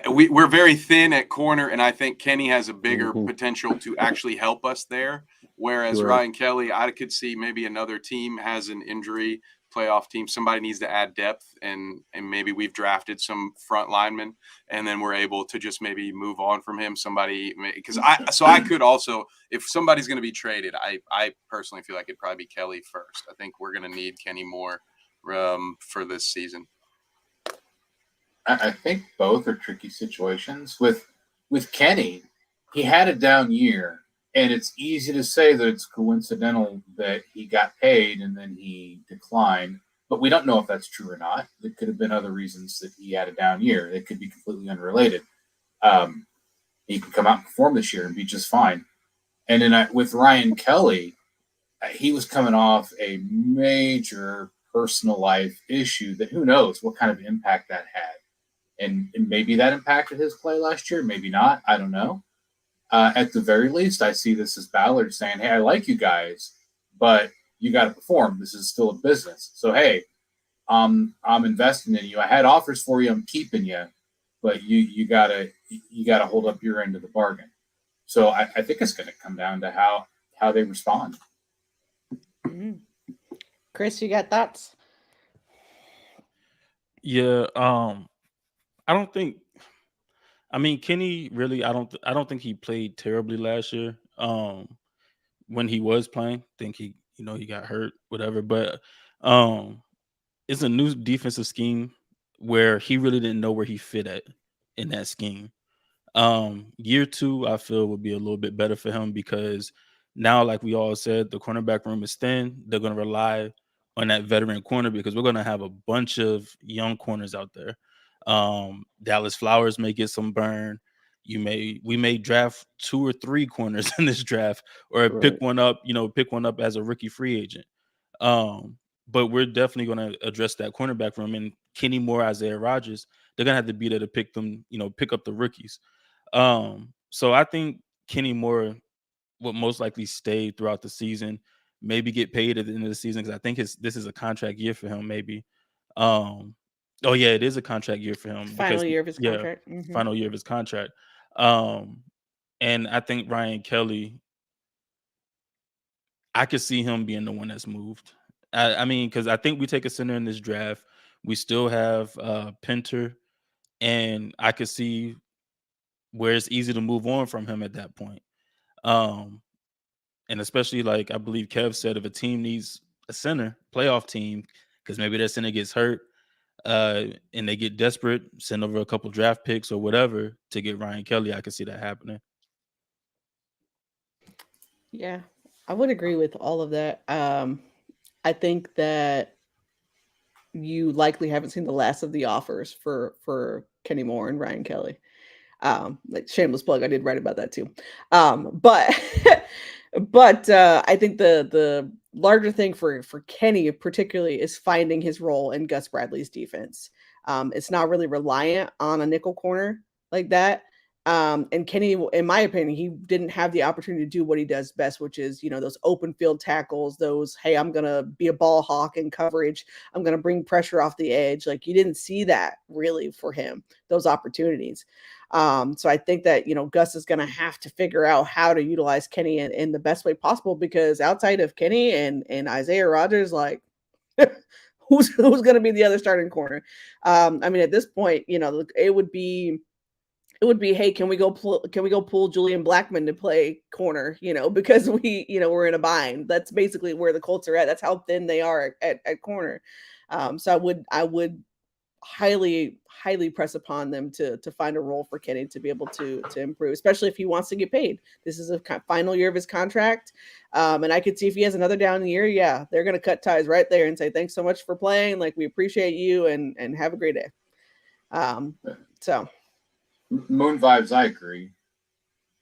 we're very thin at corner, and I think Kenny has a bigger Mhm. potential to actually help us there. Whereas Right. Ryan Kelly, I could see maybe another team has an injury, playoff team, somebody needs to add depth, and maybe we've drafted some front linemen, and then we're able to just maybe move on from him. Somebody, because I could also, if somebody's going to be traded, I personally feel like it'd probably be Kelly first. I think we're going to need Kenny more for this season. I think both are tricky situations. With Kenny, he had a down year, and it's easy to say that it's coincidental that he got paid and then he declined. But we don't know if that's true or not. There could have been other reasons that he had a down year. They could be completely unrelated. He can come out and perform this year and be just fine. And then with Ryan Kelly, he was coming off a major personal life issue that who knows what kind of impact that had. And maybe that impacted his play last year, maybe not. I don't know. At the very least, I see this as Ballard saying, "Hey, I like you guys, but you got to perform. This is still a business. So hey, I'm investing in you. I had offers for you. I'm keeping you, but you gotta hold up your end of the bargain." So I think it's going to come down to how they respond. Mhm. Chris, you got thoughts? Yeah, I don't think. I mean, Kenny really. I don't think he played terribly last year. When he was playing, think he got hurt, whatever. But um, it's a new defensive scheme where he really didn't know where he fit at in that scheme. Year two, I feel would be a little bit better for him because now, like we all said, the cornerback room is thin. They're going to rely on that veteran corner because we're going to have a bunch of young corners out there. Dallas Flowers may get some burn. We may draft 2 or 3 corners in this draft, or pick Right. one up. Pick one up as a rookie free agent. But we're definitely going to address that cornerback room. And Kenny Moore, Isaiah Rodgers, they're going to have to be there to pick them. Pick up the rookies. So I think Kenny Moore would most likely stay throughout the season, maybe get paid at the end of the season because I think this is a contract year for him. Maybe. Oh yeah, it is a contract year for him Final because year of his yeah, contract. Mhm. final year of his contract. And I think Ryan Kelly, I could see him being the one that's moved. I mean, because I think we take a center in this draft. We still have Pinter, and I could see where it's easy to move on from him at that point. Um, and especially like I believe Kev said, if a team needs a center, playoff team, because maybe their center gets hurt, and they get desperate, send over a couple draft picks or whatever to get Ryan Kelly. I could see that happening. Yeah, I would agree with all of that. I think that you likely haven't seen the last of the offers for Kenny Moore and Ryan Kelly. Like shameless plug, I did write about that too. But but I think the larger thing for Kenny particularly is finding his role in Gus Bradley's defense. It's not really reliant on a nickel corner like that. And Kenny, in my opinion, he didn't have the opportunity to do what he does best, which is, those open field tackles, those, hey, I'm going to be a ball hawk in coverage. I'm going to bring pressure off the edge. Like you didn't see that really for him, those opportunities. So I think that, Gus is going to have to figure out how to utilize Kenny in the best way possible, because outside of Kenny and Isaiah Rodgers, like who's going to be the other starting corner? I mean, at this point, it would be, hey, can we go pull Julian Blackman to play corner, because we're in a bind. That's basically where the Colts are at. That's how thin they are at corner. So I would highly press upon them to find a role for Kenny to be able to improve, especially if he wants to get paid. This is a final year of his contract, and I could see if he has another down year, yeah, they're going to cut ties right there and say thanks so much for playing. Like we appreciate you and have a great day. So. Moon vibes, I agree.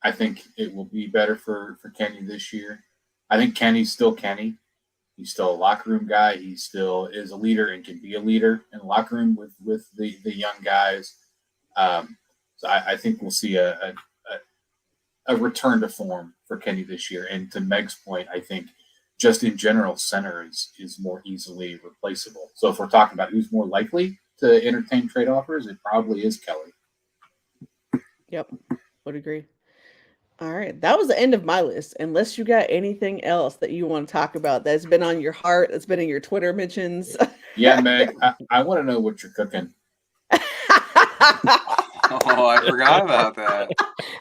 I think it will be better for Kenny this year. I think Kenny's still Kenny. He's still a locker room guy. He still is a leader and can be a leader in the locker room with the young guys. So I think we'll see a return to form for Kenny this year. And to Meg's point, I think just in general, center is more easily replaceable. So if we're talking about who's more likely to entertain trade offers, it probably is Kelly. Yep, would agree. All right, that was the end of my list. Unless you got anything else that you want to talk about that's been on your heart, that's been in your Twitter mentions. Yeah, Meg, I want to know what you're cooking. Oh, I forgot about that.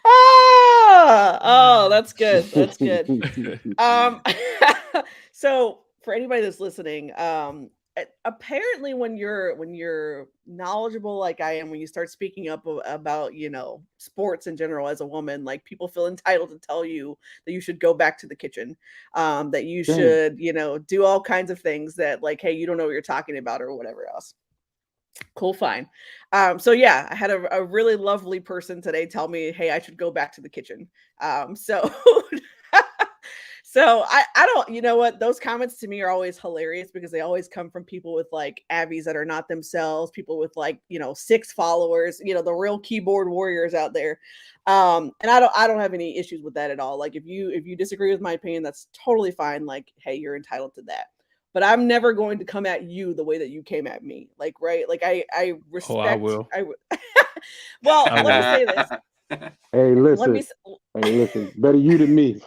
Oh, that's good. That's good. So for anybody that's listening, apparently when you're knowledgeable like I am, when you start speaking up about sports in general as a woman, like people feel entitled to tell you that you should go back to the kitchen, that you should do all kinds of things that, like, hey, you don't know what you're talking about or whatever else. Cool, fine. So yeah, I had a really lovely person today tell me, hey, I should go back to the kitchen. So So I don't, you know what? Those comments to me are always hilarious because they always come from people with like Abbies that are not themselves, people with like, 6 followers, the real keyboard warriors out there. And I don't have any issues with that at all. Like if you disagree with my opinion, that's totally fine. Like, hey, you're entitled to that. But I'm never going to come at you the way that you came at me. Like, right? Like I respect. Oh, I will. Well, I let me say this. Hey, listen. Better you than me.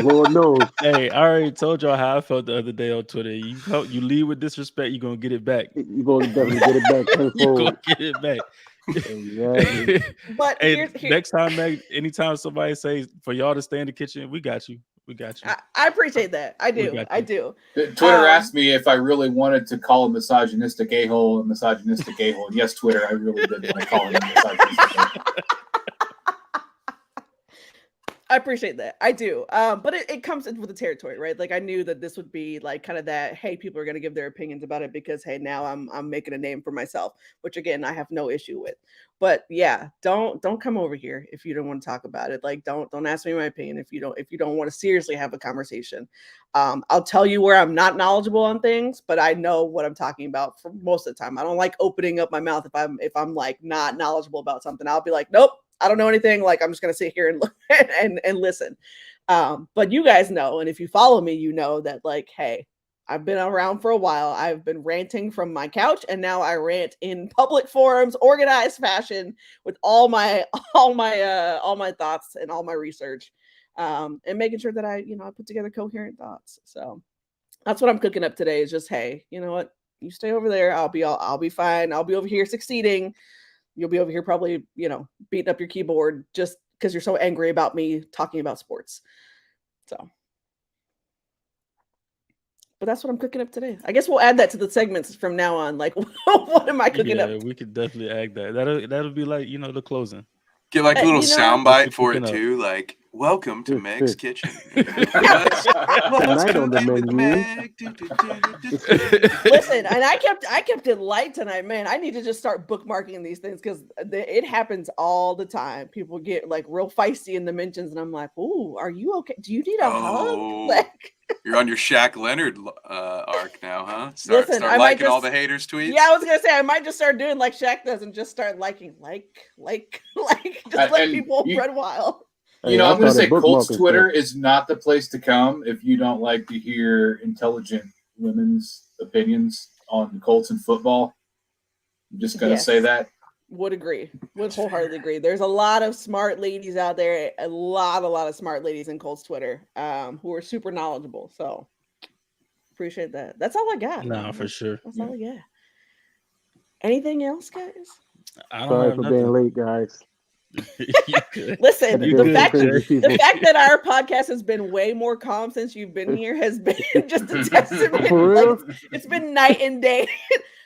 Lord knows. Hey, I already told y'all how I felt the other day on Twitter. You lead with disrespect, you're gonna get it back. You're gonna definitely get it back tenfold. You're gonna get it back. Exactly. But hey, next time, Meg, anytime somebody says for y'all to stay in the kitchen, we got you. We got you. I appreciate that. I do. Twitter asked me if I really wanted to call a misogynistic a-hole a misogynistic a-hole. Yes, Twitter, I really did want to call him a misogynistic a-hole. I appreciate that. I do. But it comes with the territory, right? Like I knew that this would be like kind of that, hey, people are going to give their opinions about it because, hey, now I'm making a name for myself, which again, I have no issue with. But yeah, don't come over here if you don't want to talk about it. Like don't ask me my opinion if you don't want to seriously have a conversation. I'll tell you where I'm not knowledgeable on things, but I know what I'm talking about for most of the time. I don't like opening up my mouth if I'm like not knowledgeable about something. I'll be like, nope, I don't know anything. Like I'm just gonna sit here and look and listen. But you guys know, and if you follow me, you know that like, hey, I've been around for a while. I've been ranting from my couch, and now I rant in public forums, organized fashion, with all my thoughts and all my research, and making sure that I put together coherent thoughts. So that's what I'm cooking up today. Is just, hey, you know what? You stay over there. I'll be fine. I'll be over here succeeding. You'll be over here probably, beating up your keyboard just because you're so angry about me talking about sports. So. But that's what I'm cooking up today. I guess we'll add that to the segments from now on. Like, what am I cooking up? Yeah, we could definitely add that. That'll be like, the closing. Get like a little soundbite for it too, like "Welcome to Meg's Kitchen." Tonight on the menu. Listen, and I kept it light tonight, man. I need to just start bookmarking these things because it happens all the time. People get like real feisty in the mentions, and I'm like, "Ooh, are you okay? Do you need a hug?" Like, you're on your Shaq Leonard arc now, huh? Start liking all the haters' tweets. Yeah, I was gonna say I might just start doing like Shaq does and just start liking just let people run wild. I'm gonna say Colts Twitter is not the place to come if you don't like to hear intelligent women's opinions on the Colts and football. I'm just gonna say that. Would wholeheartedly agree. There's a lot of smart ladies out there, a lot of smart ladies in Colts Twitter, who are super knowledgeable. So appreciate that. That's all I got. No, for sure. That's all I got. Anything else, guys? Sorry for being late, guys. Listen, the fact that our podcast has been way more calm since you've been here has been just a testament. Like, it's been night and day.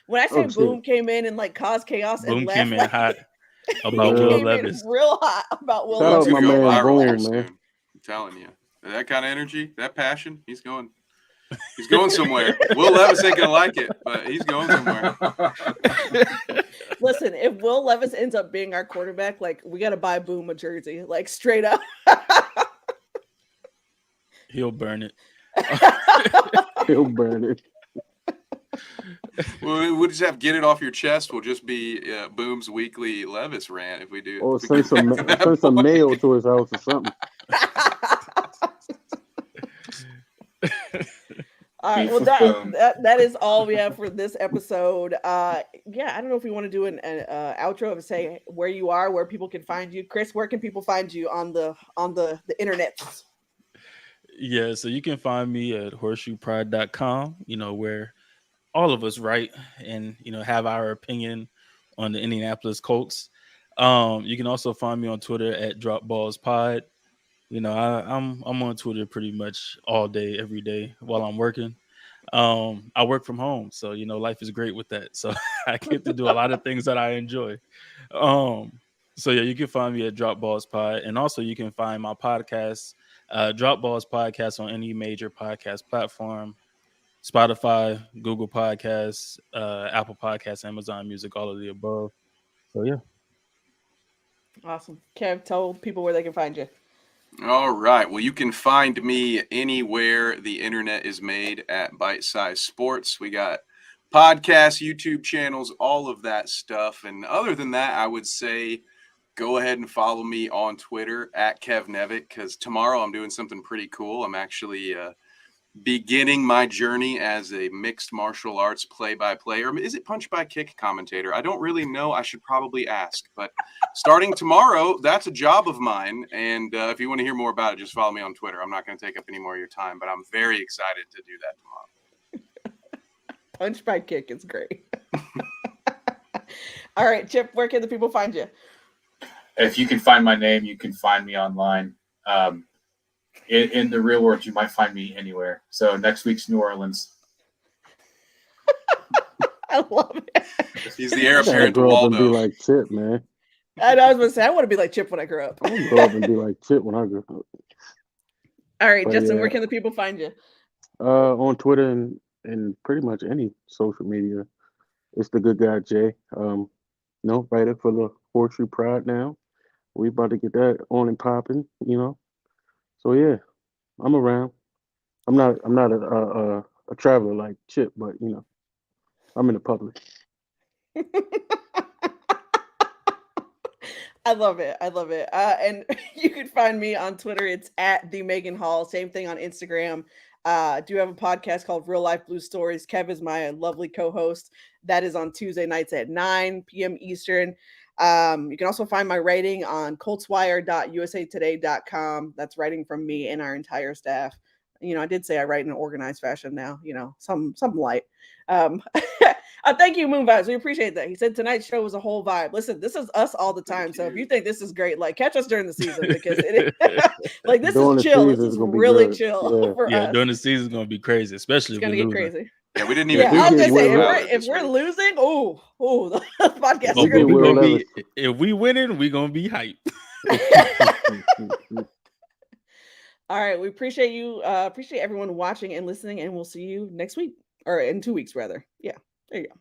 When I say Boom came in and like caused chaos, Boom and left, came in hot about Will Levis. Real hot about Will Levis. Levis. My man viral soon. I'm telling you, that kind of energy, that passion, he's going somewhere. Will Levis ain't gonna like it, but he's going somewhere. Listen, if Will Levis ends up being our quarterback, like we gotta buy Boom a jersey, like straight up. He'll burn it. He'll burn it. We'll just have to get it off your chest. Will just be Boom's weekly Levis rant if we do. Or send some mail to his house or something. All right. Beef Well, with that, Boone. that is all we have for this episode. Yeah, I don't know if we want to do an outro of say where you are, where people can find you. Chris, where can people find you on the internet? Yeah, so you can find me at horseshoepride.com, where all of us write and, have our opinion on the Indianapolis Colts. You can also find me on Twitter at dropballspod. I'm on Twitter pretty much all day, every day while I'm working. I work from home, so life is great with that. So I get to do a lot of things that I enjoy. So yeah, you can find me at dropballspod, and also you can find my podcast, Drop Balls Podcast, on any major podcast platform: Spotify, Google Podcasts, Apple Podcasts, Amazon Music, all of the above. So yeah. Awesome. Kev, tell people where they can find you. All right. Well, you can find me anywhere the internet is made at Bite Size Sports. We got podcasts, YouTube channels, all of that stuff. And other than that, I would say go ahead and follow me on Twitter at Kev Nevitt, because tomorrow I'm doing something pretty cool. I'm actually beginning my journey as a mixed martial arts play-by-play, or is it punch-by-kick commentator? I don't really know. I should probably ask. But starting tomorrow, that's a job of mine. And if you want to hear more about it, just follow me on Twitter. I'm not going to take up any more of your time, but I'm very excited to do that tomorrow. Punch by kick is great. All right, Chip, where can the people find you? If you can find my name, you can find me online. In the real world, you might find me anywhere. So next week's New Orleans. I love it. He's the heir I gotta apparent to grow up and be Waldo. like Chip, man. I was going to say, I want to be like Chip when I grow up. I want to grow up and be like Chip when I grow up. All right, But Justin, yeah. where can the people find you? On Twitter and pretty much any social media. It's the good guy Jay. Writer for the Horseshoe Pride now. We about to get that on and popping, So yeah, I'm around. I'm not a traveler like Chip, but I'm in the public. I love it. And you can find me on Twitter. It's at the Megan Hall. Same thing on Instagram. I do have a podcast called Real Life Blue Stories. Kev is my lovely co-host. That is on Tuesday nights at 9 p.m. Eastern. You can also find my writing on coltswire.usatoday.com. That's writing from me and our entire staff. I did say I write in an organized fashion now, some light. Thank you, Moon Vibes. We appreciate that. He said tonight's show was a whole vibe. Listen, this is us all the time. So if you think this is great, catch us during the season, because this During is the chill. season, This it's is gonna be really good. chill for us. During the season is gonna be crazy, especially It's if gonna we're get losing. crazy. Yeah, we didn't Yeah, even. I was gonna say Will if we're losing, the podcasts Oh, are gonna but be we gonna crazy. be, if we winning, we gonna be hype. All right, we appreciate you. Appreciate everyone watching and listening, and we'll see you next week, or in 2 weeks rather. Yeah, there you go.